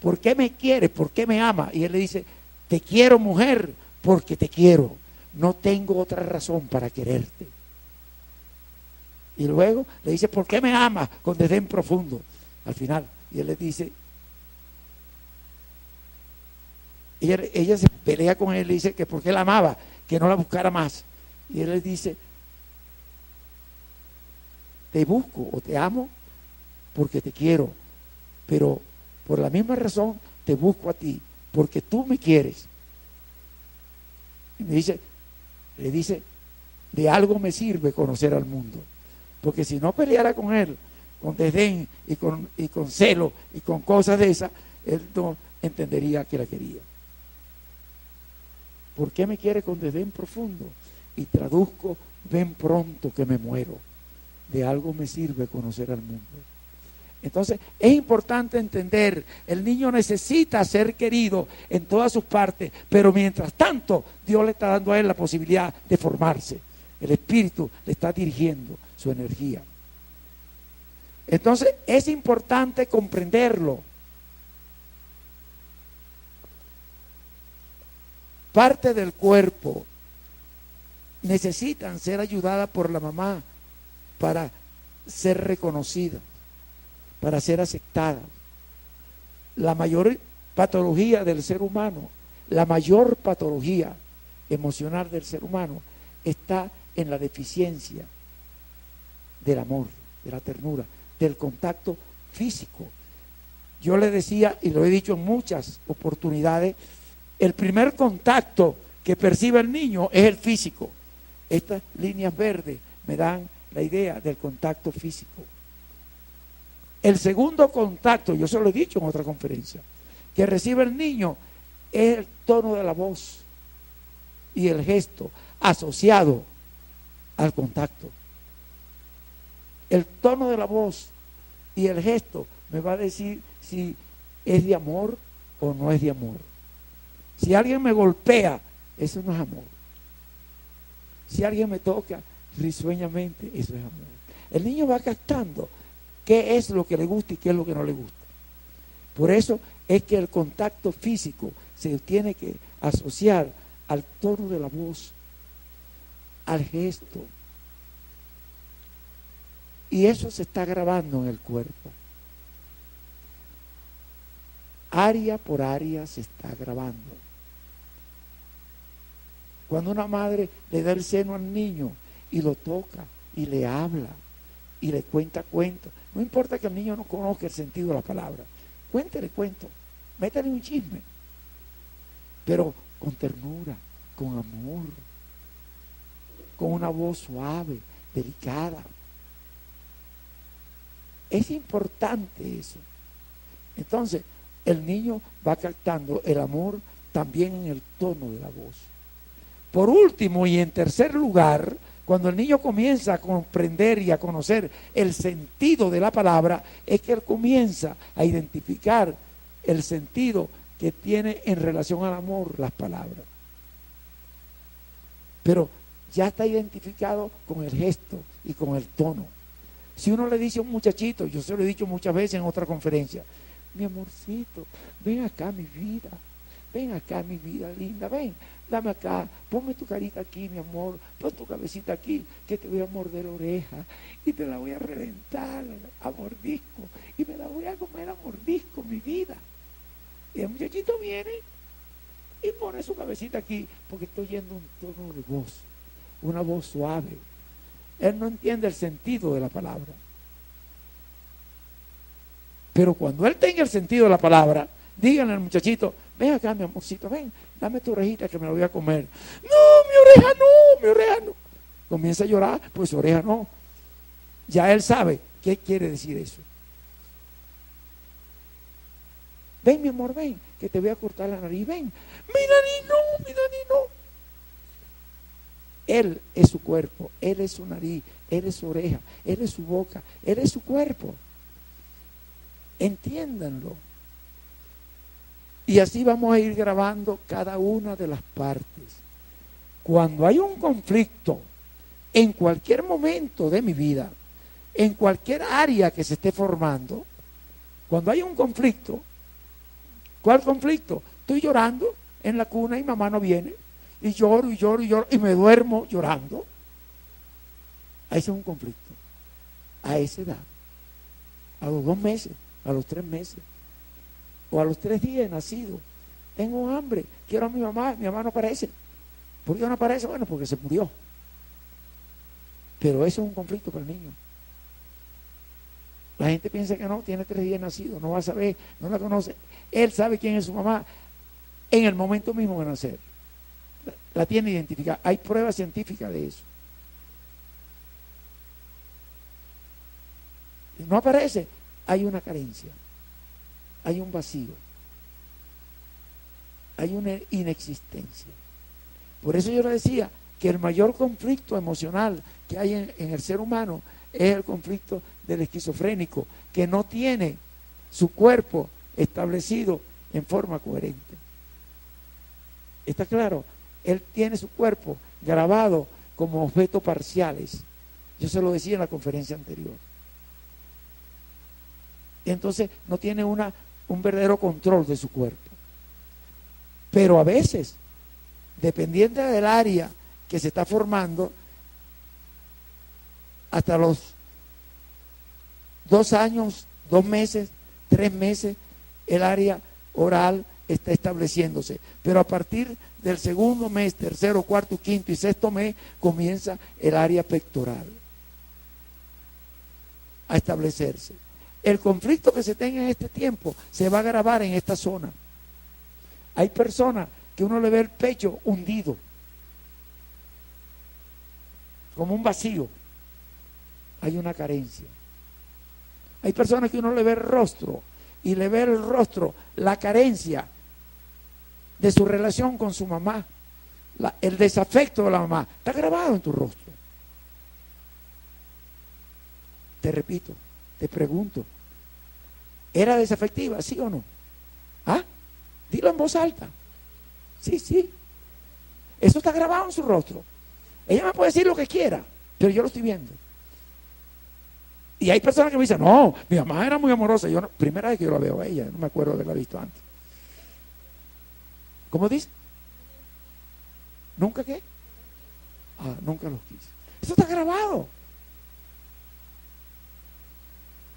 ¿Por qué me quieres? ¿Por qué me amas? Y él le dice, te quiero, mujer, porque te quiero. No tengo otra razón para quererte. Y luego le dice, ¿por qué me amas? Con desdén profundo. Al final, y él le dice, ella se pelea con él, le dice que por qué la amaba, que no la buscara más. Y él le dice, te busco o te amo porque te quiero, pero por la misma razón te busco a ti, porque tú me quieres. Y le dice, de algo me sirve conocer al mundo, porque si no peleara con él, con desdén y con celo y con cosas de esas, él no entendería que la quería. ¿Por qué me quiere con desdén profundo? Y traduzco, ven pronto que me muero. De algo me sirve conocer al mundo. Entonces, es importante entender, el niño necesita ser querido en todas sus partes, pero mientras tanto, Dios le está dando a él la posibilidad de formarse. El Espíritu le está dirigiendo su energía. Entonces, es importante comprenderlo. Parte del cuerpo necesitan ser ayudadas por la mamá para ser reconocidas, para ser aceptadas. La mayor patología del ser humano, la mayor patología emocional del ser humano está en la deficiencia del amor, de la ternura, del contacto físico. Yo le decía, y lo he dicho en muchas oportunidades, el primer contacto que percibe el niño es el físico. Estas líneas verdes me dan la idea del contacto físico. El segundo contacto, yo se lo he dicho en otra conferencia, que recibe el niño es el tono de la voz y el gesto asociado al contacto. El tono de la voz y el gesto me va a decir si es de amor o no es de amor. Si alguien me golpea, eso no es amor. Si alguien me toca risueñamente, eso es amor. El niño va captando qué es lo que le gusta y qué es lo que no le gusta. Por eso es que el contacto físico se tiene que asociar al tono de la voz, al gesto. Y eso se está grabando en el cuerpo. Área por área se está grabando. Cuando una madre le da el seno al niño y lo toca y le habla y le cuenta cuentos, no importa que el niño no conozca el sentido de la palabra, cuéntele cuentos, métale un chisme, pero con ternura, con amor, con una voz suave, delicada. Es importante eso. Entonces, el niño va captando el amor también en el tono de la voz. Por último y en tercer lugar, cuando el niño comienza a comprender y a conocer el sentido de la palabra, es que él comienza a identificar el sentido que tiene en relación al amor las palabras. Pero ya está identificado con el gesto y con el tono. Si uno le dice a un muchachito, yo se lo he dicho muchas veces en otra conferencia, mi amorcito, ven acá mi vida, ven acá mi vida linda, ven, dame acá, ponme tu carita aquí mi amor, pon tu cabecita aquí, que te voy a morder la oreja y te la voy a reventar a mordisco y me la voy a comer a mordisco mi vida. Y el muchachito viene y pone su cabecita aquí porque estoy oyendo un tono de voz, una voz suave. Él no entiende el sentido de la palabra. Pero cuando él tenga el sentido de la palabra, díganle al muchachito, ven acá mi amorcito, ven, dame tu orejita que me la voy a comer. No, mi oreja no, mi oreja no. Comienza a llorar, pues su oreja no. Ya él sabe qué quiere decir eso. Ven mi amor, ven, que te voy a cortar la nariz, ven. Mi nariz no, mi nariz no. Él es su cuerpo, él es su nariz, él es su oreja, él es su boca, él es su cuerpo. Entiéndanlo. Y así vamos a ir grabando cada una de las partes. Cuando hay un conflicto en cualquier momento de mi vida, en cualquier área que se esté formando, cuando hay un conflicto, ¿cuál conflicto? Estoy llorando en la cuna y mamá no viene, y lloro y lloro y lloro y me duermo llorando. Ese es un conflicto, a esa edad, a los 2 meses, a los 3 meses, o a los 3 días de nacido. Tengo hambre, quiero a mi mamá no aparece. ¿Por qué no aparece? Bueno, porque se murió. Pero eso es un conflicto para el niño. La gente piensa que no, tiene 3 días de nacido, no va a saber, no la conoce. Él sabe quién es su mamá en el momento mismo de nacer. La tiene identificada. Hay pruebas científicas de eso. Si no aparece, hay una carencia, hay un vacío, hay una inexistencia. Por eso yo le decía que el mayor conflicto emocional que hay en el ser humano es el conflicto del esquizofrénico, que no tiene su cuerpo establecido en forma coherente. ¿Está claro? Él tiene su cuerpo grabado como objetos parciales. Yo se lo decía en la conferencia anterior. Y entonces no tiene un verdadero control de su cuerpo. Pero a veces, dependiente del área que se está formando, hasta los 2 años, 2 meses, 3 meses, el área oral está estableciéndose. Pero a partir del 2.º mes, 3.º, 4.º, 5.º y 6.º mes, comienza el área pectoral a establecerse. El conflicto que se tenga en este tiempo se va a grabar en esta zona. Hay personas que uno le ve el pecho hundido, como un vacío. Hay una carencia. Hay personas que uno le ve el rostro y le ve el rostro, la carencia de su relación con su mamá, el desafecto de la mamá. Está grabado en tu rostro. Te repito, te pregunto, ¿era desafectiva, sí o no? ¿Ah? Dilo en voz alta. Sí, sí. Eso está grabado en su rostro. Ella me puede decir lo que quiera, pero yo lo estoy viendo. Y hay personas que me dicen, no, mi mamá era muy amorosa. Yo no, primera vez que yo la veo a ella, no me acuerdo de haberla visto antes. ¿Cómo dice? ¿Nunca qué? Ah, nunca los quise. Eso está grabado.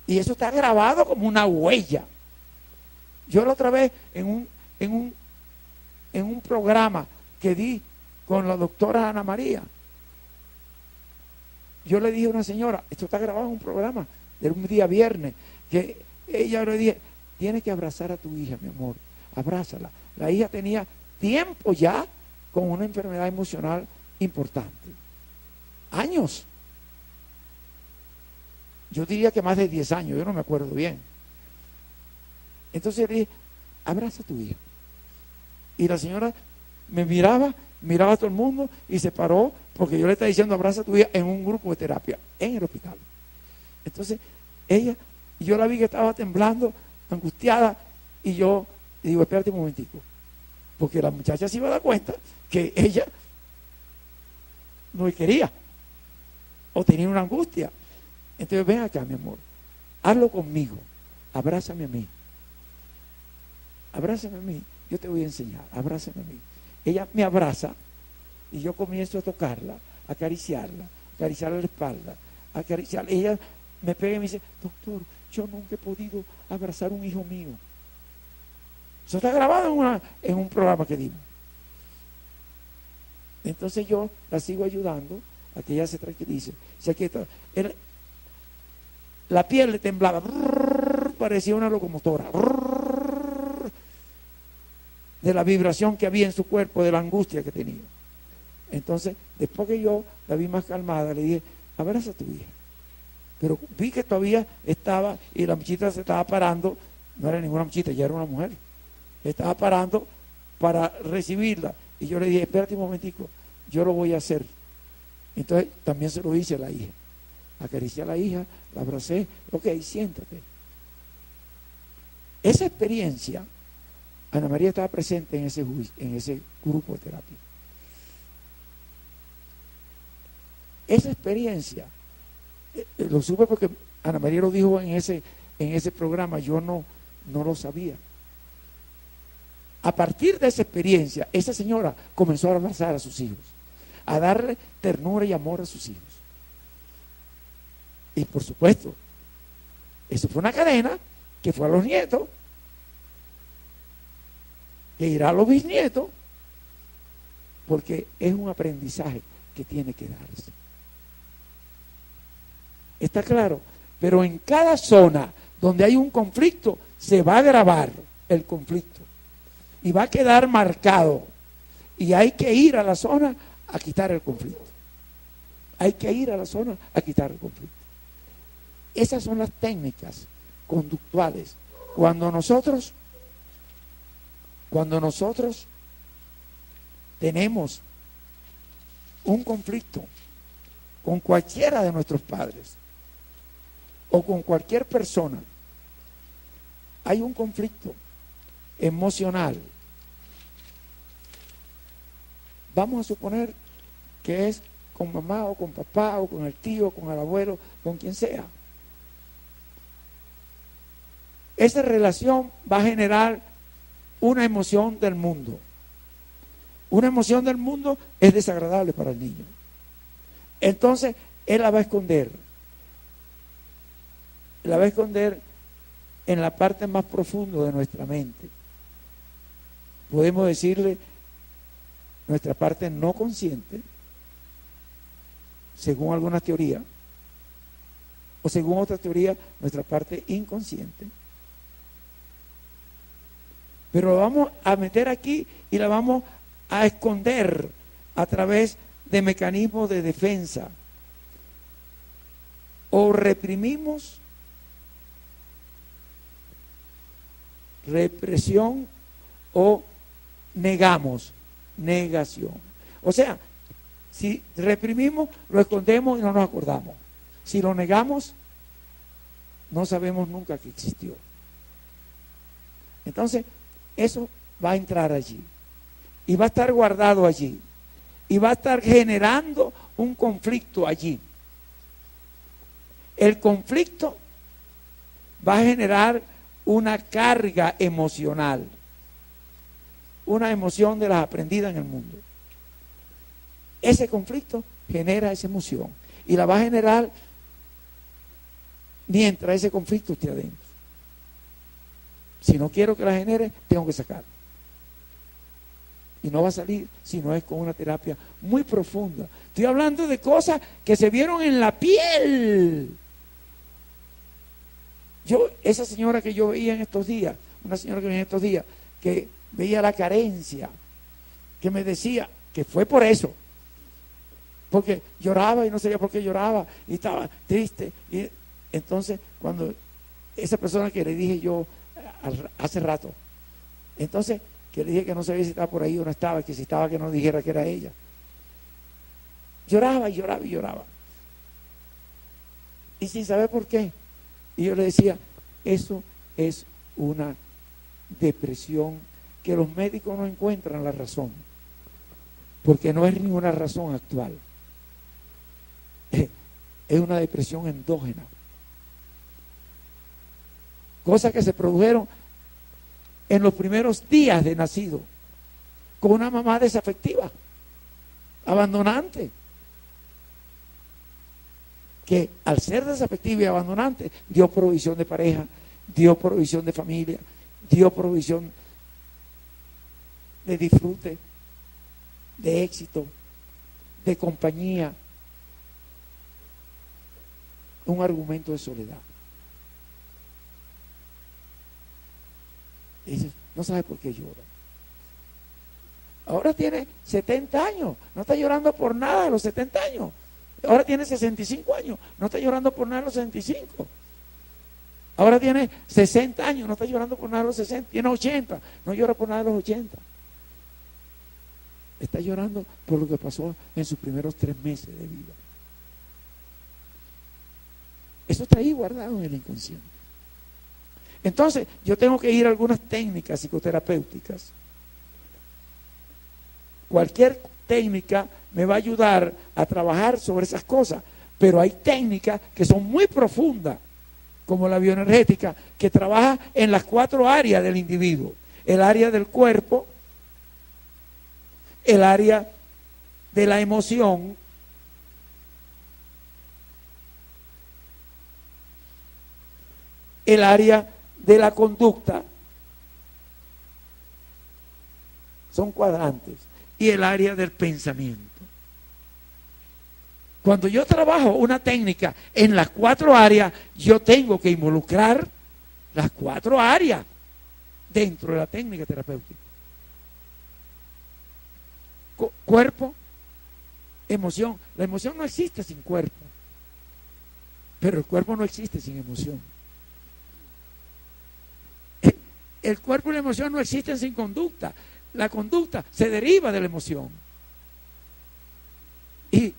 Y eso está grabado como una huella. Yo la otra vez en un programa que di con la doctora Ana María, yo le dije a una señora, esto está grabado en un programa de un día viernes, que ella le dije, tienes que abrazar a tu hija, mi amor, abrázala. La hija tenía tiempo ya con una enfermedad emocional importante. Años. Yo diría que más de 10 años, yo no me acuerdo bien. Entonces le dije, abraza a tu hija. Y la señora me miraba a todo el mundo y se paró porque yo le estaba diciendo abraza a tu hija en un grupo de terapia en el hospital. Entonces yo la vi que estaba temblando, angustiada, y yo digo, espérate un momentico, porque la muchacha se iba a dar cuenta que ella no quería o tenía una angustia. Entonces ven acá, mi amor, hazlo conmigo, abrázame a mí, yo te voy a enseñar, abrázame a mí. Ella me abraza y yo comienzo a tocarla, a acariciarle la espalda, acariciarla. Ella me pega y me dice, doctor, yo nunca he podido abrazar un hijo mío. Eso está grabado en un programa que dimos. Entonces yo la sigo ayudando a que ella se tranquilice. Se aquieta. La piel le temblaba, parecía una locomotora, de la vibración que había en su cuerpo, de la angustia que tenía. Entonces, después que yo la vi más calmada, le dije, abraza a tu hija. Pero vi que todavía estaba, y la muchita se estaba parando, no era ninguna muchita, ya era una mujer, estaba parando para recibirla. Y yo le dije, espérate un momentico, yo lo voy a hacer. Entonces, también se lo hice a la hija. Acaricié a la hija, la abracé, ok, siéntate. Esa experiencia, Ana María estaba presente en ese grupo de terapia. esa experiencia, lo supe porque Ana María lo dijo en ese programa, yo no lo sabía. A partir de esa experiencia, esa señora comenzó a abrazar a sus hijos, a darle ternura y amor a sus hijos. Y por supuesto, eso fue una cadena que fue a los nietos, que irá a los bisnietos, porque es un aprendizaje que tiene que darse. ¿Está claro? Pero en cada zona donde hay un conflicto, se va a grabar el conflicto y va a quedar marcado. Y hay que ir a la zona a quitar el conflicto. Hay que ir a la zona a quitar el conflicto. Esas son las técnicas conductuales. Cuando nosotros tenemos un conflicto con cualquiera de nuestros padres o con cualquier persona, hay un conflicto emocional. Vamos a suponer que es con mamá o con papá o con el tío, con el abuelo, con quien sea. Esa relación va a generar una emoción del mundo. Una emoción del mundo es desagradable para el niño. Entonces, él la va a esconder. La va a esconder en la parte más profunda de nuestra mente. Podemos decirle nuestra parte no consciente, según algunas teorías, o según otra teoría, nuestra parte inconsciente. Pero la vamos a meter aquí y la vamos a esconder a través de mecanismos de defensa. O reprimimos, represión, o negamos, negación. O sea, si reprimimos, lo escondemos y no nos acordamos. Si lo negamos, no sabemos nunca que existió. Entonces, eso va a entrar allí y va a estar guardado allí y va a estar generando un conflicto allí. El conflicto va a generar una carga emocional, una emoción de las aprendidas en el mundo. Ese conflicto genera esa emoción y la va a generar mientras ese conflicto esté adentro. Si no quiero que la genere, tengo que sacarla. Y no va a salir si no es con una terapia muy profunda. Estoy hablando de cosas que se vieron en la piel. Esa señora que yo veía en estos días, una señora que veía en estos días, que veía la carencia, que me decía que fue por eso, porque lloraba y no sabía por qué lloraba y estaba triste. Y entonces, cuando esa persona que le dije yo hace rato, entonces, que le dije que no sabía si estaba por ahí o no estaba, que si estaba que no dijera que era ella, lloraba y lloraba y lloraba, y sin saber por qué. Y yo le decía, eso es una depresión que los médicos no encuentran la razón, porque no es ninguna razón actual. Es una depresión endógena. Cosas que se produjeron en los primeros días de nacido, con una mamá desafectiva, abandonante, que al ser desafectiva y abandonante dio provisión de pareja, dio provisión de familia, dio provisión de disfrute, de éxito, de compañía, un argumento de soledad. Y dice, no sabe por qué llora. Ahora tiene 70 años, no está llorando por nada de los 70 años. Ahora tiene 65 años, no está llorando por nada de los 65. Ahora tiene 60 años, no está llorando por nada de los 60. Tiene 80, no llora por nada de los 80. Está llorando por lo que pasó en sus primeros 3 meses de vida. Eso está ahí guardado en el inconsciente. Entonces, yo tengo que ir a algunas técnicas psicoterapéuticas. Cualquier técnica me va a ayudar a trabajar sobre esas cosas. Pero hay técnicas que son muy profundas, como la bioenergética, que trabaja en las 4 áreas del individuo. El área del cuerpo, el área de la emoción, el área de la conducta, son cuadrantes, y el área del pensamiento. Cuando yo trabajo una técnica en las 4 áreas, yo tengo que involucrar las 4 áreas dentro de la técnica terapéutica. Cuerpo, emoción. La emoción no existe sin cuerpo, pero el cuerpo no existe sin emoción. El cuerpo y la emoción no existen sin conducta. La conducta se deriva de la emoción. Y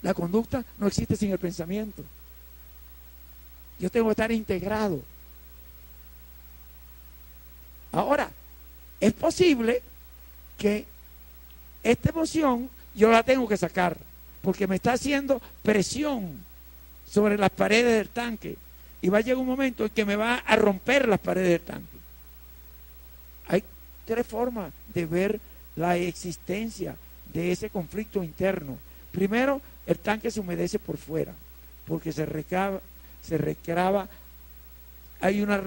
la conducta no existe sin el pensamiento. Yo tengo que estar integrado. Ahora, es posible que esta emoción yo la tengo que sacar porque me está haciendo presión sobre las paredes del tanque y va a llegar un momento en que me va a romper las paredes del tanque. Hay 3 formas de ver la existencia de ese conflicto interno. Primero, el tanque se humedece por fuera porque se recaba, hay una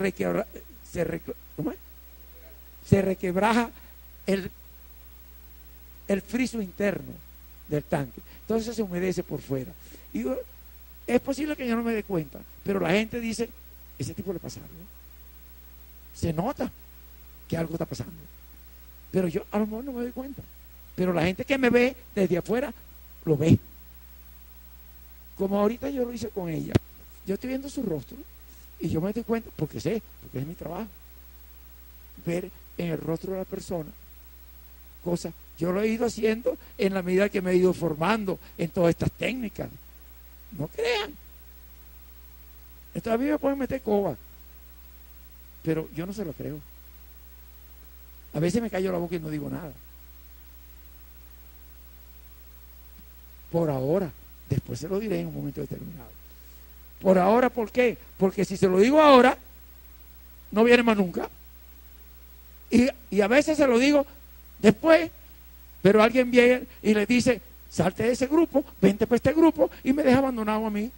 se requebraja el friso interno del tanque. Entonces se humedece por fuera. Y es posible que yo no me dé cuenta, pero la gente dice, ese tipo le pasa algo. Se nota que algo está pasando. Pero yo a lo mejor no me doy cuenta. Pero la gente que me ve desde afuera, lo ve. Como ahorita yo lo hice con ella. Yo estoy viendo su rostro y yo me doy cuenta, porque sé, porque es mi trabajo, ver en el rostro de la persona cosas. Yo lo he ido haciendo en la medida que me he ido formando en todas estas técnicas. No crean. Entonces a mí me pueden meter coba, pero yo no se lo creo. A veces me callo la boca y no digo nada. Por ahora, después se lo diré en un momento determinado. Por ahora, ¿por qué? Porque si se lo digo ahora, no viene más nunca. Y a veces se lo digo después, pero alguien viene y le dice, salte de ese grupo, vente para este grupo, y me deja abandonado a mí.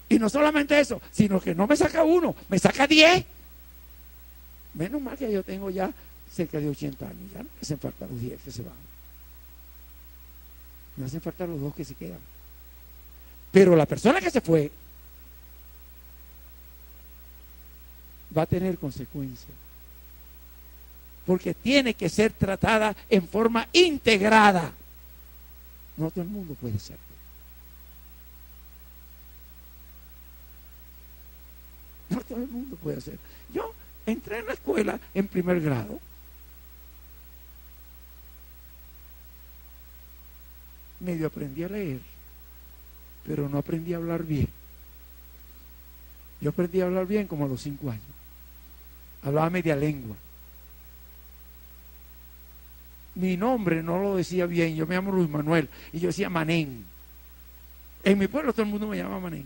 Y no solamente eso, sino que no me saca 1, me saca 10. Menos mal que yo tengo ya cerca de 80 años, ya no me hacen falta los 10 que se van. Me hacen falta los 2 que se quedan. Pero la persona que se fue va a tener consecuencias. Porque tiene que ser tratada en forma integrada. No todo el mundo puede serlo. No todo el mundo puede hacerlo. Yo entré en la escuela en primer grado. Medio aprendí a leer, pero no aprendí a hablar bien. Yo aprendí a hablar bien como a los 5 años. Hablaba media lengua. Mi nombre no lo decía bien. Yo me llamo Luis Manuel y yo decía Manén. En mi pueblo todo el mundo me llama Manén.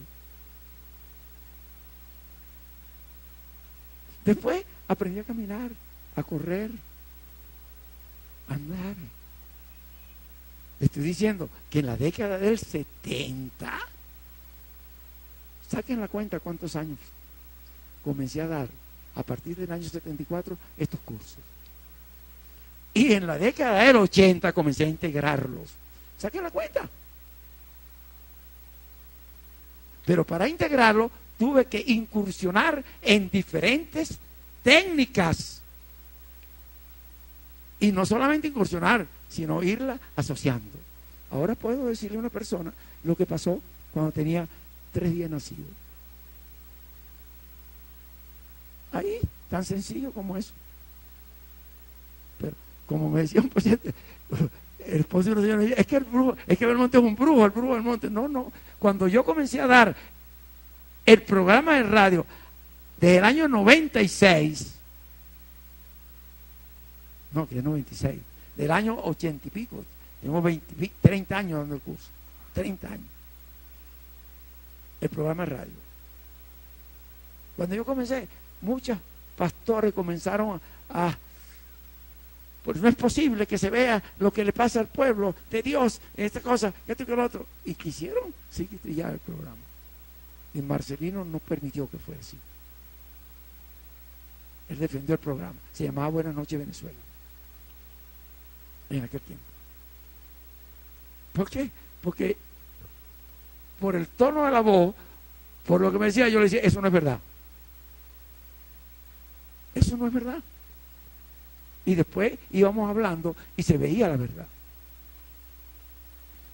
Después aprendí a caminar, a correr, a andar. Estoy diciendo que en la década del 70, saquen la cuenta cuántos años comencé a dar a partir del año 74 estos cursos. Y en la década del 80 comencé a integrarlos. Saquen la cuenta. Pero para integrarlo tuve que incursionar en diferentes técnicas. Y no solamente incursionar, sino irla asociando. Ahora puedo decirle a una persona lo que pasó cuando tenía 3 días nacido. Ahí, tan sencillo como eso. Pero, como me decía un paciente, el esposo de una señora, es que Belmonte es un brujo, el brujo del monte. No. Cuando yo comencé a dar el programa de radio del año 96, no, que es 96, del año 80 y pico. Tengo 30 años dando el curso. 30 años. El programa de radio. Cuando yo comencé, muchos pastores comenzaron pues no es posible que se vea lo que le pasa al pueblo de Dios, esta cosa, esto y lo otro. Y quisieron seguir trillar el programa. Y Marcelino no permitió que fuera así. Él defendió el programa. Se llamaba Buenas noches Venezuela. En aquel tiempo. ¿Por qué? Porque por el tono de la voz, por lo que me decía, yo le decía, eso no es verdad. Eso no es verdad. Y después íbamos hablando y se veía la verdad.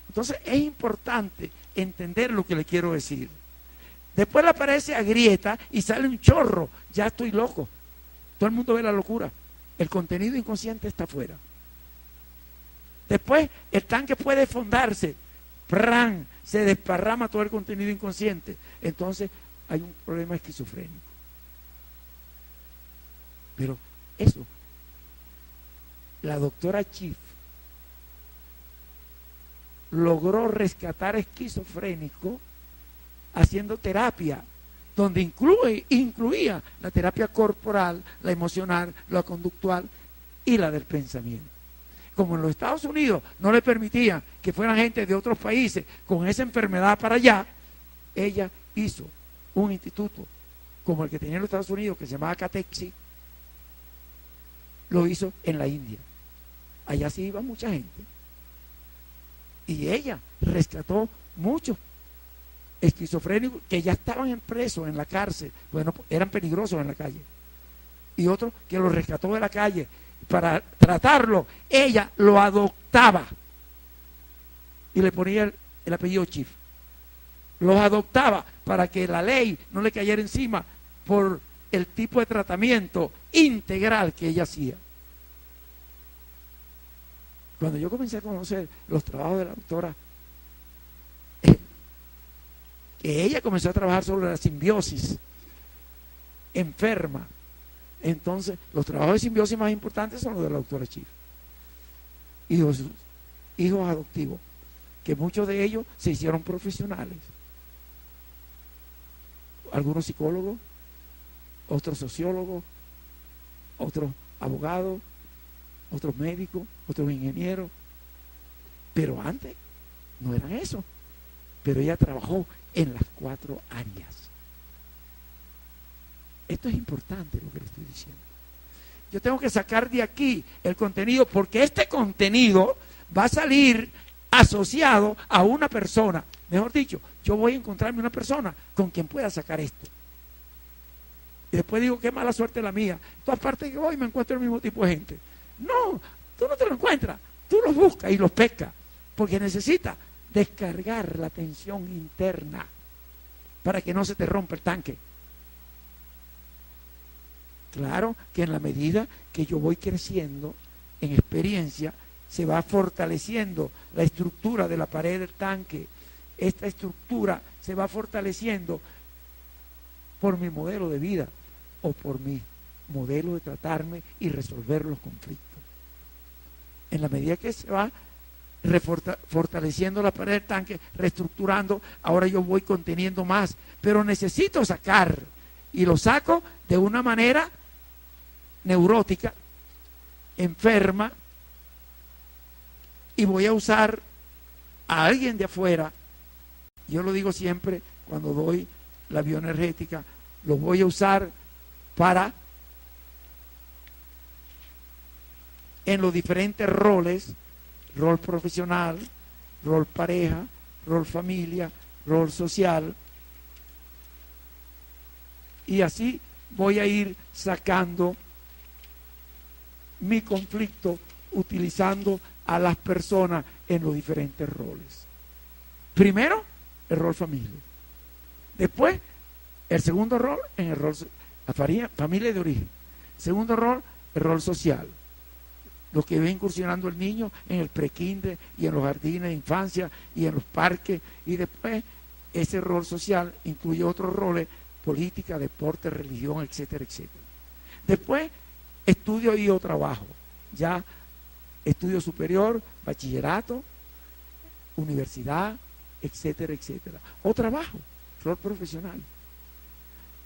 Entonces es importante entender lo que le quiero decir. Después le aparece a Grieta y sale un chorro. Ya estoy loco. Todo el mundo ve la locura. El contenido inconsciente está afuera. Después el tanque puede fondarse. ¡Pran! Se desparrama todo el contenido inconsciente. Entonces hay un problema esquizofrénico. Pero eso, la doctora Schiff logró rescatar esquizofrénico haciendo terapia, donde incluía la terapia corporal, la emocional, la conductual y la del pensamiento. Como en los Estados Unidos no le permitían que fueran gente de otros países con esa enfermedad para allá, ella hizo un instituto como el que tenía en los Estados Unidos, que se llamaba Catexi, lo hizo en la India. Allá sí iba mucha gente. Y ella rescató muchos esquizofrénicos que ya estaban presos en la cárcel, bueno, eran peligrosos en la calle. Y otro que los rescató de la calle. Para tratarlo, ella lo adoptaba y le ponía el apellido Schiff. Los adoptaba para que la ley no le cayera encima por el tipo de tratamiento integral que ella hacía. Cuando yo comencé a conocer los trabajos de la doctora, que ella comenzó a trabajar sobre la simbiosis enferma, entonces los trabajos de simbiosis más importantes son los de la doctora Schiff y los hijos adoptivos, que muchos de ellos se hicieron profesionales, algunos psicólogos, otros sociólogos, otros abogados, otros médicos, otros ingenieros, pero antes no eran eso. Pero ella trabajó en las 4 áreas. Esto es importante lo que le estoy diciendo. Yo tengo que sacar de aquí el contenido, porque este contenido va a salir asociado a una persona. Mejor dicho, yo voy a encontrarme una persona con quien pueda sacar esto. Y después digo, qué mala suerte la mía. Todas partes que voy me encuentro el mismo tipo de gente. No, tú no te lo encuentras. Tú los buscas y los pescas. Porque necesitas descargar la tensión interna para que no se te rompa el tanque. Claro que en la medida que yo voy creciendo en experiencia, se va fortaleciendo la estructura de la pared del tanque. Esta estructura se va fortaleciendo por mi modelo de vida o por mi modelo de tratarme y resolver los conflictos. En la medida que se va fortaleciendo la pared del tanque, reestructurando, ahora yo voy conteniendo más, pero necesito sacar, y lo saco de una manera neurótica, enferma, y voy a usar a alguien de afuera. Yo lo digo siempre cuando doy la bioenergética, lo voy a usar para, en los diferentes roles, rol profesional, rol pareja, rol familia, rol social, y así voy a ir sacando mi conflicto utilizando a las personas en los diferentes roles. Primero, el rol familia. Después, el segundo rol, en el rol la familia de origen. Segundo rol, el rol social. Lo que va incursionando el niño en el prekinder y en los jardines de infancia y en los parques. Y después, ese rol social incluye otros roles: política, deporte, religión, etcétera, etcétera. Después, estudio y o trabajo. Ya estudio superior, bachillerato, universidad, etcétera, etcétera. O trabajo, rol profesional.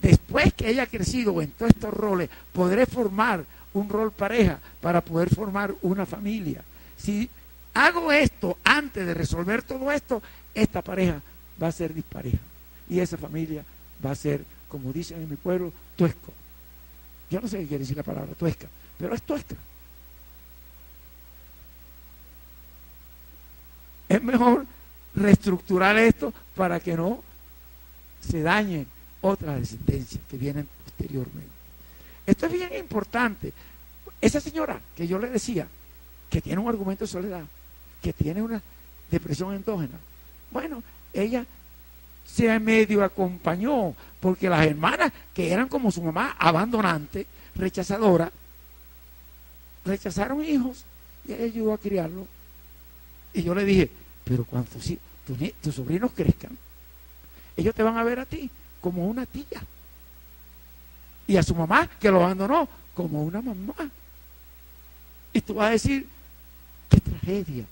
Después que haya crecido en todos estos roles, podré formar un rol pareja para poder formar una familia. Si hago esto antes de resolver todo esto, esta pareja va a ser dispareja. Y esa familia va a ser, como dicen en mi pueblo, tuesco. Yo no sé qué quiere decir la palabra tuesca, pero es tuesca. Es mejor reestructurar esto para que no se dañen otras descendencias que vienen posteriormente. Esto es bien importante. Esa señora que yo le decía, que tiene un argumento de soledad, que tiene una depresión endógena, bueno, ella se medio acompañó, porque las hermanas que eran como su mamá, abandonante, rechazadora, rechazaron hijos y ella ayudó a criarlos. Y yo le dije, pero cuando tus sobrinos crezcan, ellos te van a ver a ti como una tía y a su mamá que lo abandonó como una mamá. Y tú vas a decir, qué tragedia.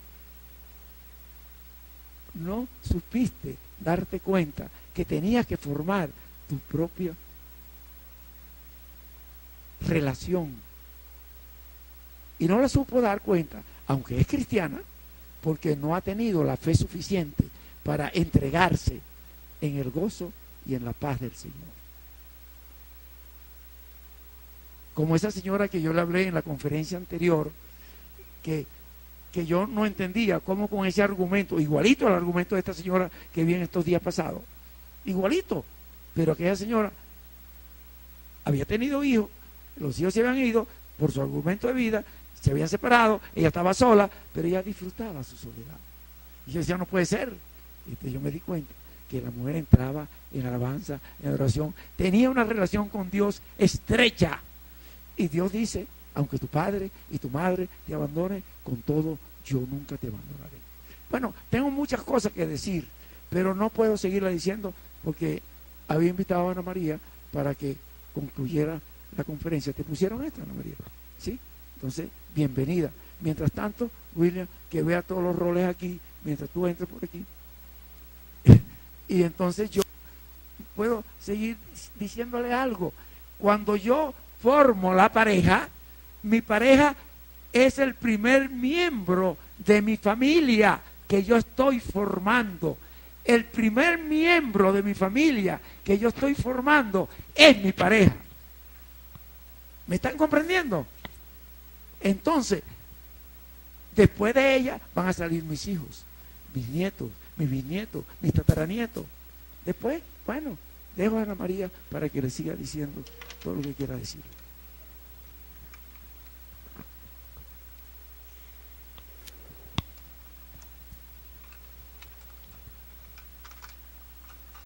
No supiste darte cuenta que tenías que formar tu propia relación. Y no la supo dar cuenta, aunque es cristiana, porque no ha tenido la fe suficiente para entregarse en el gozo y en la paz del Señor. Como esa señora que yo le hablé en la conferencia anterior, que yo no entendía cómo con ese argumento, igualito al argumento de esta señora que vi en estos días pasados, igualito, pero aquella señora había tenido hijos, los hijos se habían ido por su argumento de vida, se habían separado, ella estaba sola, pero ella disfrutaba su soledad. Y yo decía, no puede ser. Y entonces yo me di cuenta que la mujer entraba en alabanza, en oración, tenía una relación con Dios estrecha. Y Dios dice, aunque tu padre y tu madre te abandonen, con todo yo nunca te abandonaré. Bueno, tengo muchas cosas que decir, pero no puedo seguirla diciendo porque había invitado a Ana María para que concluyera la conferencia. ¿Te pusieron esta, Ana María? ¿Sí? Entonces, bienvenida. Mientras tanto, William, que vea todos los roles aquí, mientras tú entres por aquí. Y entonces yo puedo seguir diciéndole algo. Cuando yo formo la pareja, mi pareja es el primer miembro de mi familia que yo estoy formando. El primer miembro de mi familia que yo estoy formando es mi pareja. ¿Me están comprendiendo? Entonces, después de ella van a salir mis hijos, mis nietos, mis bisnietos, mis tataranietos. Después, bueno, dejo a Ana María para que le siga diciendo todo lo que quiera decir.